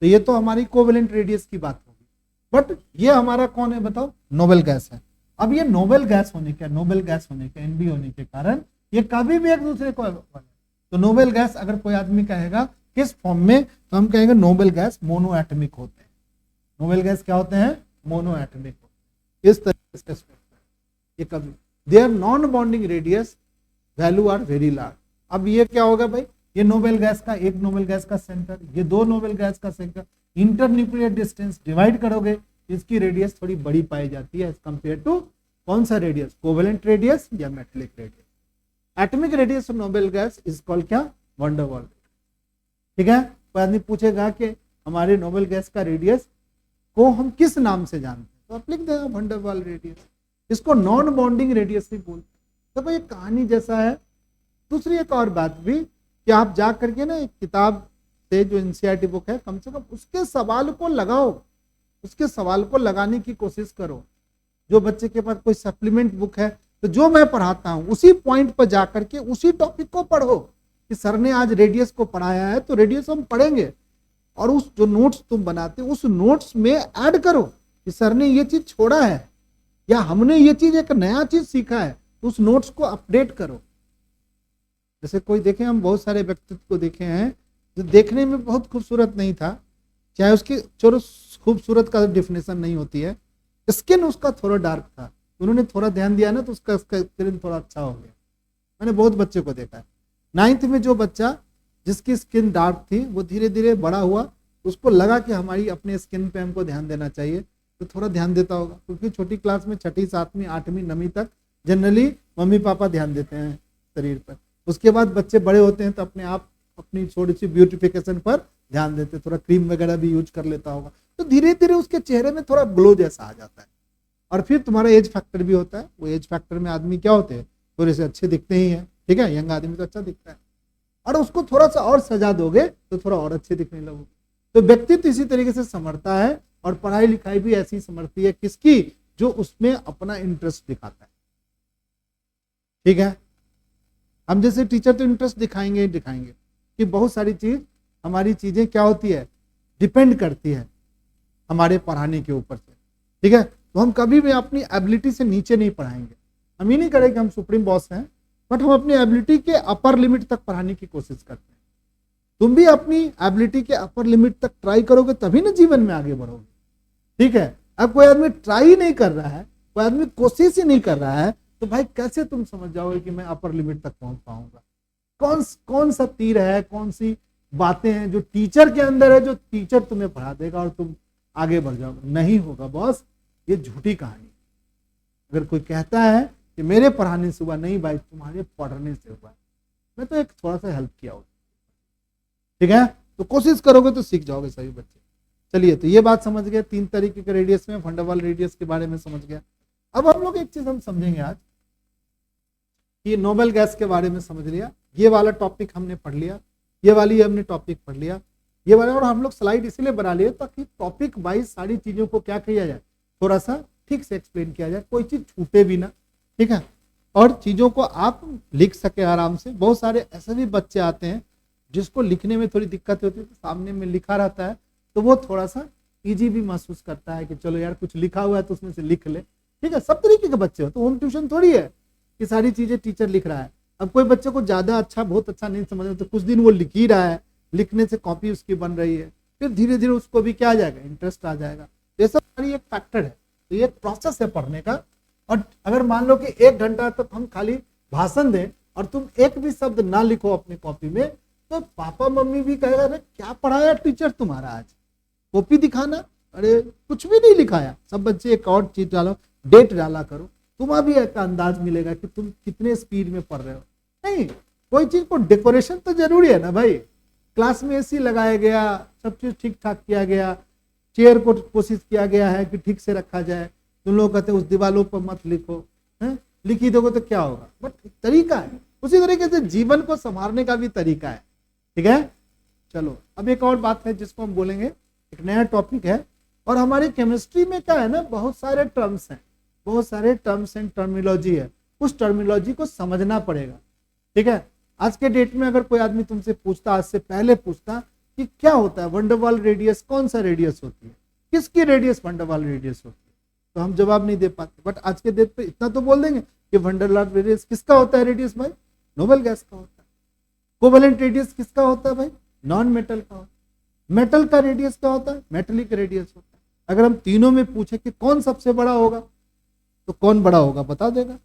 तो ये तो हमारी कोवेलेंट रेडियस की बात होगी, बट ये हमारा कौन है बताओ? नोबेल गैस है। अब ये नोबेल गैस होने के NB होने के कारण ये कभी भी एक दूसरे को, तो नोबेल गैस अगर कोई आदमी कहेगा किस फॉर्म में, तो हम कहेंगे नोबेल गैस मोनो एटमिक होते हैं। नोबेल गैस क्या होते हैं? मोनो एटमिक होते हैं। इस तरीके से ये कभी their non bonding radius value are very large. अब ये क्या होगा भाई? ये नोबेल गैस का, एक नोबेल गैस का सेंटर, ये दो नोबेल गैस का सेंटर, इंटरन्यूक्लियर डिस्टेंस डिवाइड करोगे इसकी रेडियस थोड़ी बड़ी पाई जाती है एज कंपेयर टू कौन सा रेडियस? कोवेलेंट रेडियस या metallic radius. Atomic radius of noble gas is called क्या? Van der Waals radius. ठीक है, कोई आदमी पूछेगा कि हमारे नोबेल गैस का रेडियस को हम किस नाम से जानते हैं, तो आप लिख देगा वंडर वाल रेडियस। इसको नॉन बॉन्डिंग रेडियस भी बोलते हैं। देखो ये कहानी जैसा है। दूसरी एक और बात भी कि आप जा करके ना एक किताब से जो एनसीईआरटी बुक है, कम से कम उसके सवाल को लगाओ, उसके सवाल को लगाने की कोशिश करो। जो बच्चे के पास कोई सप्लीमेंट बुक है, तो जो मैं पढ़ाता हूं उसी पॉइंट पर जाकर के उसी टॉपिक को पढ़ो कि सर ने आज रेडियस को पढ़ाया है तो रेडियस हम पढ़ेंगे, और उस जो नोट्स तुम बनाते उस नोट्स में ऐड करो कि सर ने ये चीज छोड़ा है या हमने ये चीज एक नया चीज सीखा है, तो उस नोट्स को अपडेट करो। जैसे कोई देखे, हम बहुत सारे व्यक्तित्व को देखे हैं जो देखने में बहुत खूबसूरत नहीं था, चाहे उसकी चलो खूबसूरत का डिफिनेशन नहीं होती है, स्किन उसका थोड़ा डार्क था, उन्होंने थोड़ा ध्यान दिया ना तो उसका स्किन थोड़ा अच्छा हो गया। मैंने बहुत बच्चे को देखा है। 9th में जो बच्चा जिसकी स्किन डार्क थी वो धीरे धीरे बड़ा हुआ, उसको लगा कि हमारी अपने स्किन पे हमको ध्यान देना चाहिए, तो थोड़ा ध्यान देता होगा, क्योंकि छोटी क्लास में 6ठी 7वीं 8वीं 9वीं तक जनरली मम्मी पापा ध्यान देते हैं शरीर पर। उसके बाद बच्चे बड़े होते हैं तो अपने आप अपनी थोड़ी सी ब्यूटिफिकेशन पर ध्यान देते, थोड़ा क्रीम वगैरह भी यूज कर लेता होगा, तो धीरे धीरे उसके चेहरे में थोड़ा ग्लो जैसा आ जाता है। और फिर तुम्हारा एज फैक्टर भी होता है, वो एज फैक्टर में आदमी क्या होते हैं? थोड़े से अच्छे दिखते ही हैं, ठीक है, यंग आदमी तो अच्छा दिखता है, और उसको थोड़ा सा और सजा दोगे तो थोड़ा और अच्छे दिखने लगोगे। तो व्यक्तित्व इसी तरीके से समझता है, और पढ़ाई लिखाई भी ऐसी समझती है किसकी? जो उसमें अपना इंटरेस्ट दिखाता है। ठीक है, हम जैसे टीचर तो इंटरेस्ट दिखाएंगे ही दिखाएंगे कि बहुत सारी चीज हमारी चीजें क्या होती है? डिपेंड करती है हमारे पढ़ाने के ऊपर से। ठीक है, तो हम कभी भी अपनी एबिलिटी से नीचे नहीं पढ़ाएंगे। हम ये नहीं करेंगे हम सुप्रीम बॉस हैं, बट हम अपनी एबिलिटी के अपर लिमिट तक पढ़ाने की कोशिश करते हैं। तुम भी अपनी एबिलिटी के अपर लिमिट तक ट्राई करोगे तभी ना जीवन में आगे बढ़ोगे। ठीक है, अब कोई आदमी ट्राई नहीं कर रहा है, कोई आदमी कोशिश ही नहीं कर रहा है, तो भाई कैसे तुम समझ जाओगे कि मैं अपर लिमिट तक पहुंच पाऊंगा? कौन सा तीर है, कौन सी बातें हैं जो टीचर के अंदर है, जो टीचर तुम्हें पढ़ा देगा और तुम आगे बढ़ जाओगे? नहीं होगा बॉस, ये झूठी कहानी। अगर कोई कहता है कि मेरे पढ़ाने से हुआ, नहीं भाई तुम्हारे पढ़ने से हुआ, मैं तो एक थोड़ा सा हेल्प किया होगा। ठीक है, तो कोशिश करोगे तो सीख जाओगे सभी बच्चे। चलिए, तो ये बात समझ गए, 3 तरीके के रेडियस में, वंडर वाल रेडियस के बारे में समझ गया। अब हम लोग एक चीज हम समझेंगे आज कि नोबेल गैस के बारे में समझ लिया, ये वाला टॉपिक हमने पढ़ लिया, ये वाली हमने टॉपिक पढ़ लिया, ये वाला, और हम लोग स्लाइड इसलिए बना लिए ताकि टॉपिक वाइज सारी चीजों को क्या किया जाए, थोड़ा सा ठीक से एक्सप्लेन किया जाए, कोई चीज छूटे भी ना। ठीक है, और चीजों को आप लिख सके आराम से। बहुत सारे ऐसे भी बच्चे आते हैं जिसको लिखने में थोड़ी दिक्कत होती है, तो सामने में लिखा रहता है तो वो थोड़ा सा इजी भी महसूस करता है कि चलो यार कुछ लिखा हुआ है तो उसमें से लिख ले। ठीक है, सब तरीके के बच्चे हो, तो होम ट्यूशन थोड़ी है कि सारी चीजें टीचर लिख रहा है। अब कोई बच्चे को ज्यादा अच्छा, बहुत अच्छा नहीं समझ में, तो कुछ दिन वो लिख ही रहा है, लिखने से कॉपी उसकी बन रही है, फिर धीरे धीरे उसको भी क्या आ जाएगा, इंटरेस्ट आ जाएगा। ये सब सारी एक फैक्टर है, तो ये एक प्रोसेस है पढ़ने का। और अगर मान लो कि 1 घंटा तक हम खाली भाषण दें और तुम एक भी शब्द ना लिखो अपनी कॉपी में, तो पापा मम्मी भी कहेगा अरे क्या पढ़ाया टीचर तुम्हारा आज, कॉपी दिखाना, अरे कुछ भी नहीं लिखाया। सब बच्चे एक और चीज डालो, डेट डाला करो, तुम्हें भी एक अंदाज मिलेगा कि तुम कितने स्पीड में पढ़ रहे हो। नहीं, कोई चीज को डेकोरेशन तो जरूरी है ना भाई। क्लास में एसी लगाया गया, सब चीज ठीक ठाक किया गया, चेयर को कोशिश किया गया है कि ठीक से रखा जाए। तुम लोग कहते उस दीवारों पर मत लिखो, है लिख ही दोगे तो क्या होगा, बट तरीका है। उसी तरीके से जीवन को संभालने का भी तरीका है, ठीक है। चलो अब एक और बात है जिसको हम बोलेंगे, एक नया टॉपिक है। और हमारी केमिस्ट्री में क्या है ना, बहुत सारे टर्म्स हैं, बहुत सारे टर्म्स एंड टर्मिनोलॉजी है, उस टर्मिनोलॉजी को समझना पड़ेगा, ठीक है। आज के डेट में अगर कोई आदमी तुमसे पूछता, आज से पहले पूछता कि क्या होता है वंडरवाल रेडियस, कौन सा रेडियस होती है, किसकी रेडियस वंडरवाल रेडियस होती है, तो हम जवाब नहीं दे पाते। बट आज के डेट पे इतना तो बोल देंगे कि वंडरवाल रेडियस किसका होता है, रेडियस भाई नोबेल गैस का होता है। कोवेलेंट रेडियस किसका होता है भाई, नॉन मेटल का होता है। मेटल का रेडियस क्या होता है, मेटेलिक रेडियस होता है। अगर हम तीनों में पूछे कि कौन सबसे बड़ा होगा, तो कौन बड़ा होगा बता देगा,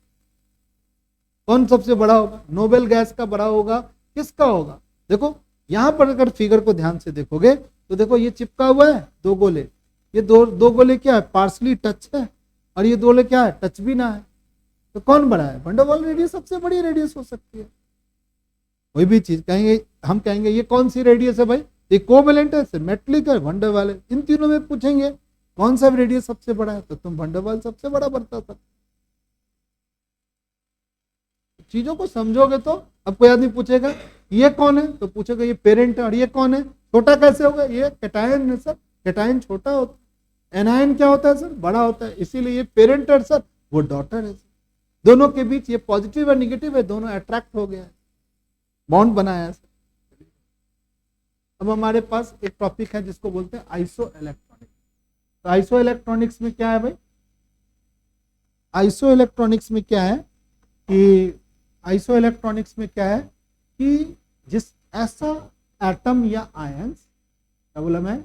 कौन सबसे बड़ा होगा, नोबेल गैस का बड़ा होगा, किसका होगा। देखो यहां पर अगर फिगर को ध्यान से देखोगे तो देखो ये चिपका हुआ है दो गोले, ये दो गोले क्या है, पार्सली टच है, और ये दो गोले क्या है, टच भी ना है। तो कौन बड़ा है, वंडरवाल रेडियस सबसे बड़ी रेडियस हो सकती है। कोई भी चीज कहेंगे, हम कहेंगे ये कौन सी रेडियस है भाई, ये कोवेलेंट है, मेटलिक है, वंडरवाल है। इन तीनों में पूछेंगे कौन सा रेडियस सबसे बड़ा है, तो तुम वंडरवाल सबसे बड़ा बता सकते। चीजों को समझोगे तो। अब कोई आदमी पूछेगा ये कौन है, तो पूछेगा ये पेरेंट है, और ये कौन है, छोटा कैसे होगा, ये कैटायन है सर, कैटायन छोटा होता है, एनायन क्या होता है सर, बड़ा होता है, इसीलिए ये पेरेंट है सर, वो डॉटर है सर। दोनों के बीच ये पॉजिटिव और निगेटिव है, दोनों अट्रैक्ट हो गया है, बॉन्ड बनाया है सर। अब हमारे पास एक टॉपिक है जिसको बोलते हैं आइसो इलेक्ट्रॉनिक्स। तो आइसो इलेक्ट्रॉनिक्स में क्या है भाई, आइसो इलेक्ट्रॉनिक्स में क्या है कि आइसो इलेक्ट्रॉनिक्स में क्या है कि जिस ऐसा एटम या आयंस, क्या बोला मैं,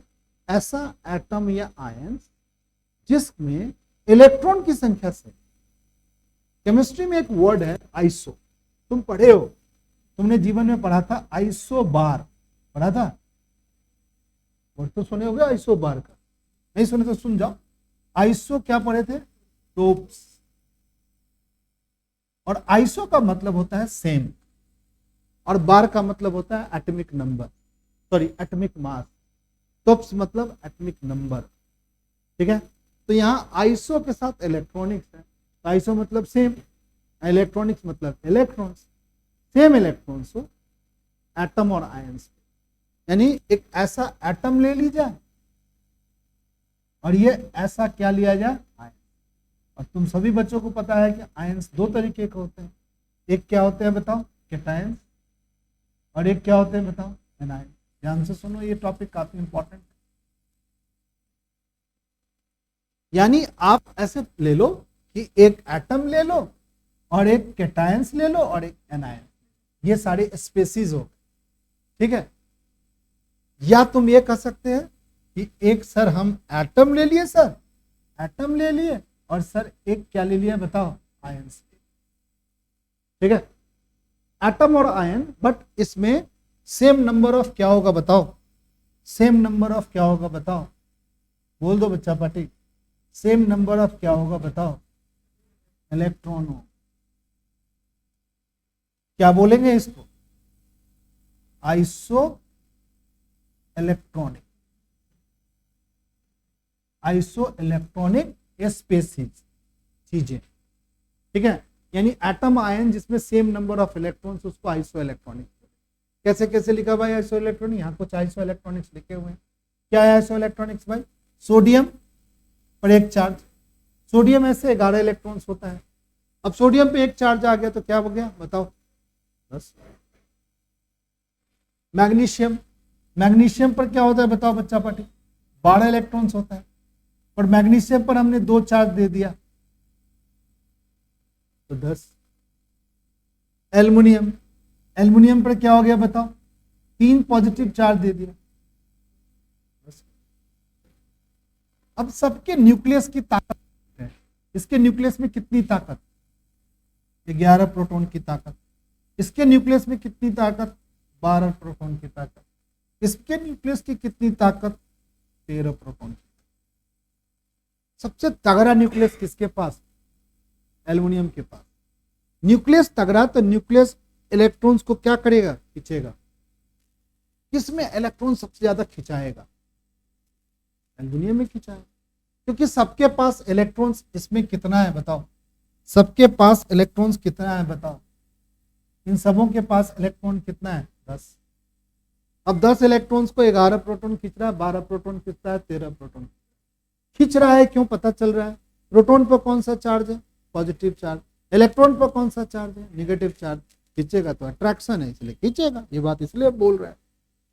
ऐसा एटम या आयंस जिसमें इलेक्ट्रॉन की संख्या से, केमिस्ट्री में एक वर्ड है आइसो, तुम पढ़े हो, तुमने जीवन में पढ़ा था आइसो बार, पढ़ा था वर्ड तो सुने होगे आइसो बार का, नहीं सुने तो सुन जाओ। आइसो क्या पढ़े थे, टोप्स, और आइसो का मतलब होता है सेम, और बार का मतलब होता है atomic number, sorry atomic mass. Topes मतलब एटॉमिक नंबर, ठीक है। तो यहां आइसो के साथ इलेक्ट्रॉनिक्स है, तो आइसो मतलब सेम, इलेक्ट्रॉनिक्स मतलब इलेक्ट्रॉन्स, सेम इलेक्ट्रॉन्स हो एटम और आयंस, यानी एक ऐसा एटम ले ली जाए और ये ऐसा क्या लिया जाए, आयन। और तुम सभी बच्चों को पता है कि आयंस दो तरीके के होते हैं, एक क्या होते हैं बताओ, कैटायंस, और एक क्या होते हैं बताओ, एनायन। ध्यान से सुनो, ये टॉपिक काफी इंपॉर्टेंट है। यानी आप ऐसे ले लो कि एक एटम ले लो और एक कैटायंस ले लो और एक एनायन, ये सारे स्पेसीज हो, ठीक है। या तुम ये कह सकते हैं कि एक सर हम एटम ले लिए सर, एटम ले लिए, और सर एक क्या ले लिया बताओ, आयन, ठीक है। एटम और आयन, बट इसमें सेम नंबर ऑफ क्या होगा बताओ, सेम नंबर ऑफ क्या होगा बताओ, बोल दो बच्चा पार्टी, सेम नंबर ऑफ क्या होगा बताओ, इलेक्ट्रॉन हो। क्या बोलेंगे इसको, iso electronic, iso electronic species चीजें, ठीक है। यानी एटम आयन जिसमें सेम नंबर ऑफ इलेक्ट्रॉन्स, उसको आइसो इलेक्ट्रॉनिक। कैसे कैसे लिखा भाई आइसो इलेक्ट्रॉनिक, यहाँ कुछ आइसो इलेक्ट्रॉनिक्स लिखे हुए हैं। क्या है आइसो इलेक्ट्रॉनिक्स भाई, सोडियम पर एक चार्ज, सोडियम ऐसे 11 इलेक्ट्रॉन्स होता है। अब सोडियम पे एक चार्ज आ गया तो क्या हो गया बताओ, 10। मैग्नीशियम, मैग्नीशियम पर क्या होता है बताओ बच्चा पार्टी, 12 इलेक्ट्रॉन्स होता है, और मैग्नीशियम पर हमने 2 चार्ज दे दिया तो 10। एल्युमिनियम, एल्युमिनियम पर क्या हो गया बताओ, 3 पॉजिटिव चार्ज दे दिया। अब सबके न्यूक्लियस की ताकत है, इसके न्यूक्लियस में कितनी ताकत, 11 प्रोटॉन की ताकत। इसके न्यूक्लियस में कितनी ताकत, 12 प्रोटॉन की ताकत। इसके न्यूक्लियस की कितनी ताकत, 13 प्रोटॉन की। सबसे तगड़ा न्यूक्लियस किसके पास, एल्युमिनियम के पास। न्यूक्लियस तगड़ा तो न्यूक्लियस इलेक्ट्रॉन्स को क्या करेगा, खींचेगा। किसमें इलेक्ट्रॉन सबसे ज्यादा खिंचाएगा, एल्युमिनियम में खिंचाएगा, क्योंकि सबके पास इलेक्ट्रॉन्स इसमें कितना है बताओ, सबके पास इलेक्ट्रॉन्स कितना है बताओ, इन सबों के पास इलेक्ट्रॉन कितना है, 10। अब 10 इलेक्ट्रॉन्स को 11 प्रोटॉन खींच रहा है, 12 प्रोटॉन खींचता है, 13 प्रोटॉन खींच रहा है। क्यों पता चल रहा है, प्रोटॉन पर कौन सा चार्ज है, पॉजिटिव चार्ज। इलेक्ट्रॉन पर कौन सा चार्ज है, निगेटिव चार्ज। खींचेगा तो अट्रैक्शन है इसलिए खींचेगा, ये बात इसलिए बोल रहा है।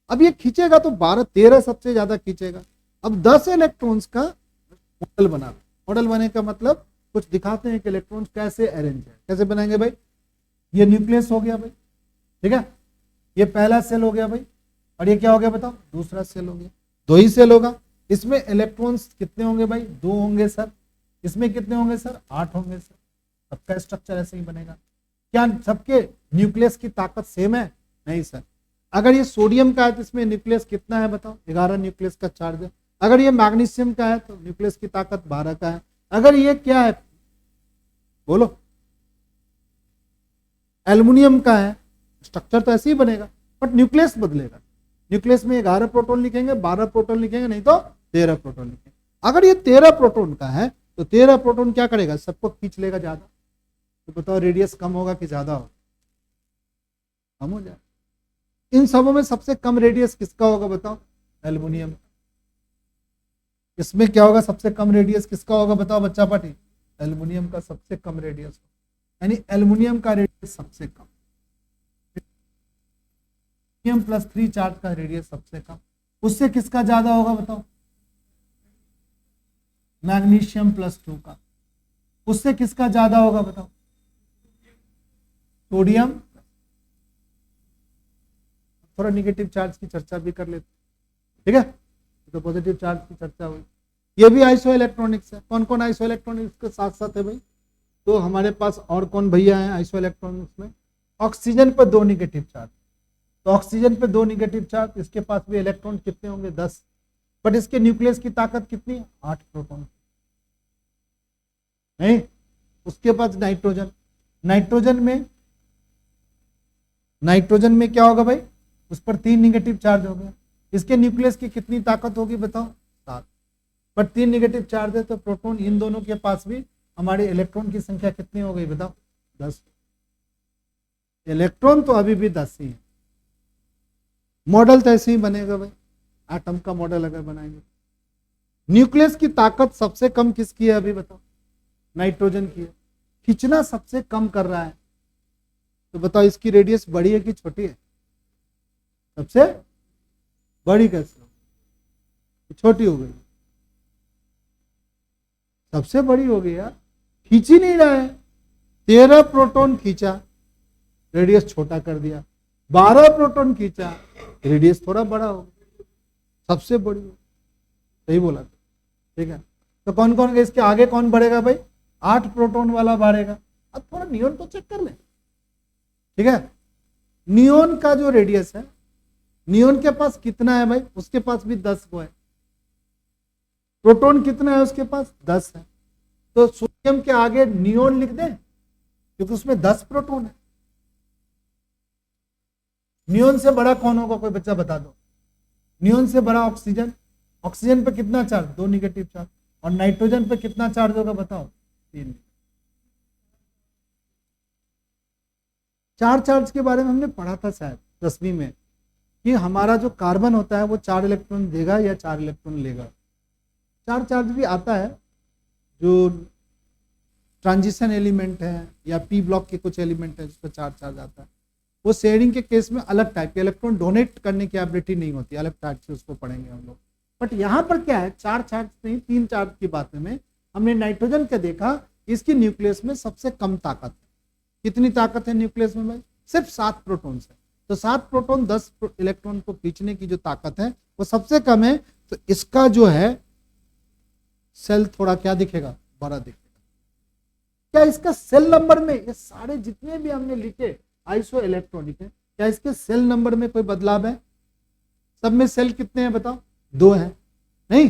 अब ये खींचेगा तो 12-13 सबसे ज्यादा खींचेगा। अब 10 इलेक्ट्रॉन्स का मॉडल बना, मॉडल बने का मतलब कुछ दिखाते हैं कि इलेक्ट्रॉन्स कैसे अरेंज है। कैसे बनाएंगे भाई, ये न्यूक्लियस हो गया भाई, ठीक है, ये पहला सेल हो गया भाई, और ये क्या हो गया बताओ, दूसरा सेल हो गया। 2 ही सेल होगा, इसमें इलेक्ट्रॉन्स कितने होंगे भाई, 2 होंगे सर। इसमें कितने होंगे सर, 8 होंगे सर। सबका स्ट्रक्चर ऐसे ही बनेगा। क्या सबके न्यूक्लियस की ताकत सेम है, नहीं सर। अगर ये सोडियम का है तो इसमें न्यूक्लियस कितना है बताओ, 11 न्यूक्लियस का चार्ज है। अगर ये मैग्नीशियम का है तो न्यूक्लियस की ताकत 12 का है। अगर ये क्या है बोलो, एल्युमिनियम का है, स्ट्रक्चर तो ऐसे ही बनेगा बट न्यूक्लियस बदलेगा। न्यूक्लियस में 11 प्रोटॉन लिखेंगे, 12 प्रोटॉन लिखेंगे, नहीं तो 13 प्रोटॉन लिखेंगे। अगर ये 13 प्रोटॉन का है तो 13 प्रोटॉन क्या करेगा, सबको खींच लेगा ज्यादा। तो बताओ रेडियस कम होगा कि ज्यादा होगा, कम हो जाए। इन सबों में सबसे कम रेडियस किसका होगा बताओ, एल्युमिनियम। इसमें क्या होगा, सबसे कम रेडियस किसका होगा बताओ बच्चा पाटी, एल्युमिनियम का सबसे कम रेडियस, यानी एल्युमिनियम का रेडियस सबसे कम। +3 चार्ज का रेडियस सबसे कम, उससे किसका ज्यादा होगा बताओ, मैग्नीशियम +2 का। उससे किसका ज्यादा होगा बताओ, सोडियम। थोड़ा निगेटिव चार्ज की चर्चा भी कर लेते, ठीक है, तो पॉजिटिव चार्ज की चर्चा हुई। ये भी आइसो इलेक्ट्रॉनिक्स है। कौन कौन आइसो इलेक्ट्रॉनिक्स के साथ साथ है भाई, तो हमारे पास और कौन भैया हैं आइसो इलेक्ट्रॉनिक्स में, ऑक्सीजन पर 2 निगेटिव चार्ज। तो ऑक्सीजन पे 2 निगेटिव चार्ज, इसके पास भी इलेक्ट्रॉन कितने होंगे, 10। बट इसके न्यूक्लियस की ताकत कितनी है, 8 प्रोटॉन। नहीं, उसके पास नाइट्रोजन, नाइट्रोजन में क्या होगा भाई, उस पर 3 निगेटिव चार्ज हो गया। इसके न्यूक्लियस की कितनी ताकत होगी बताओ, 7। बट 3 निगेटिव चार्ज है तो प्रोटॉन, इन दोनों के पास भी हमारे इलेक्ट्रॉन की संख्या कितनी हो गई बताओ, 10। इलेक्ट्रॉन तो अभी भी 10 ही है। मॉडल तो ऐसे ही बनेगा भाई, एटम का मॉडल अगर बनाएंगे। न्यूक्लियस की ताकत सबसे कम किसकी है अभी बताओ, नाइट्रोजन की है। खींचना सबसे कम कर रहा है, तो बताओ इसकी रेडियस बड़ी है कि छोटी है, सबसे बड़ी कैसे, छोटी हो गई, सबसे बड़ी हो गई यार। खींच ही नहीं रहा है, 13 प्रोटॉन खींचा, रेडियस छोटा कर दिया। 12 प्रोटॉन खींचा, रेडियस थोड़ा बड़ा हो गया, सबसे बड़ी हो। सही बोला, ठीक है। तो कौन कौन, इसके आगे कौन बढ़ेगा भाई, 8 प्रोटॉन वाला बढ़ेगा। अब थोड़ा नियोन को चेक कर ले, ठीक है। नियोन का जो रेडियस है, नियोन के पास कितना है भाई, उसके पास भी 10 को है। प्रोटॉन कितना है उसके पास, 10 है। तो सोडियम के आगे नियोन लिख दें क्योंकि उसमें 10 प्रोटॉन है। नियोन से बड़ा कौन होगा, कोई बच्चा बता दो। नियोन से बड़ा ऑक्सीजन। ऑक्सीजन पे कितना चार्ज, 2 निगेटिव चार्ज। और नाइट्रोजन पे कितना चार्ज होगा बताओ, 3। 4 चार्ज के बारे में हमने पढ़ा था शायद 10वीं में, कि हमारा जो कार्बन होता है वो 4 इलेक्ट्रॉन देगा या 4 इलेक्ट्रॉन लेगा। 4 चार्ज भी आता है, जो ट्रांजिशन एलिमेंट है या पी ब्लॉक के कुछ एलिमेंट है जिसका 4 चार्ज आता है। वो शेयरिंग के केस में अलग टाइप के इलेक्ट्रॉन डोनेट करने की एबिलिटी नहीं होती, अलग टाइप से उसको पढ़ेंगे हम लोग। बट यहाँ पर क्या है, 4 चार्ज नहीं 3 चार्ज की बात में हमने नाइट्रोजन का देखा, इसकी न्यूक्लियस में सबसे कम ताकत है। कितनी ताकत है न्यूक्लियस में भाई, सिर्फ 7 प्रोटॉन है। तो 7 प्रोटॉन 10 इलेक्ट्रॉन को खींचने की जो ताकत है वो सबसे कम है। तो इसका जो है सेल थोड़ा क्या दिखेगा, बड़ा दिखेगा। क्या इसका सेल नंबर में, ये सारे जितने भी हमने लिखे आइसो इलेक्ट्रॉनिक है, क्या इसके सेल नंबर में कोई बदलाव है? सब में सेल कितने हैं बताओ? 2 हैं। नहीं,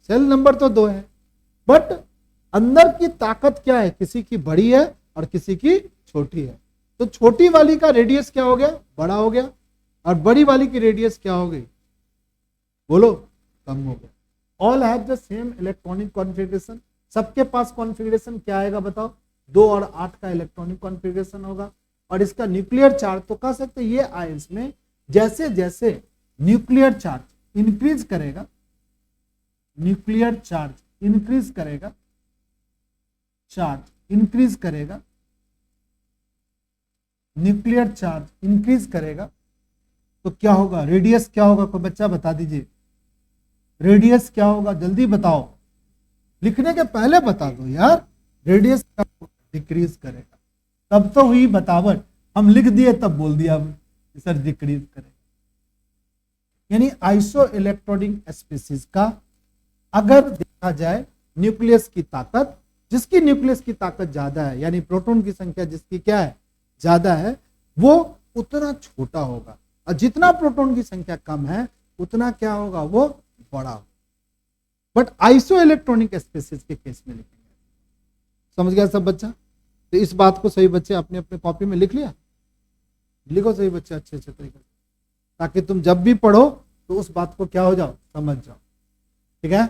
सेल नंबर तो 2 है, बट अंदर की ताकत क्या है? किसी की बड़ी है और किसी की छोटी है। तो छोटी वाली का रेडियस क्या हो गया? बड़ा हो गया। और बड़ी वाली की रेडियस क्या हो गई? बोलो, कम हो गया। All have the same electronic configuration. सबके पास कॉन्फ़िगरेशन क्या आएगा बताओ? 2 और 8 का इलेक्ट्रॉनिक कॉन्फ़िगरेशन होगा। और इसका न्यूक्लियर चार्ज तो कह सकते ये आयंस में जैसे जैसे न्यूक्लियर चार्ज इंक्रीज करेगा, न्यूक्लियर चार्ज इंक्रीज करेगा, चार्ज इंक्रीज करेगा, न्यूक्लियर चार्ज इंक्रीज करेगा, तो क्या होगा? रेडियस क्या होगा? कोई बच्चा बता दीजिए, रेडियस क्या होगा? जल्दी बताओ, लिखने के पहले बता दो यार। रेडियस क्या होगा? डिक्रीज करेगा। तब तो हुई बतावट, हम लिख दिए तब बोल दिया सर डिक्रीज करेगा। यानी आइसो इलेक्ट्रॉनिक स्पीशीज का अगर देखा जाए न्यूक्लियस की ताकत, जिसकी न्यूक्लियस की ताकत ज्यादा है, यानी प्रोटॉन की संख्या जिसकी क्या है? ज्यादा है, वो उतना छोटा होगा। और जितना प्रोटॉन की संख्या कम है उतना क्या होगा? वो बड़ा होगा। बट आइसो इलेक्ट्रॉनिक स्पीशीज के केस में लिखेंगे। समझ गया सब बच्चा? तो इस बात को सही बच्चे अपने अपने कॉपी में लिख लिया, लिखो सही बच्चे अच्छे अच्छे तरीके से, ताकि तुम जब भी पढ़ो तो उस बात को क्या हो जाओ? समझ जाओ। ठीक है।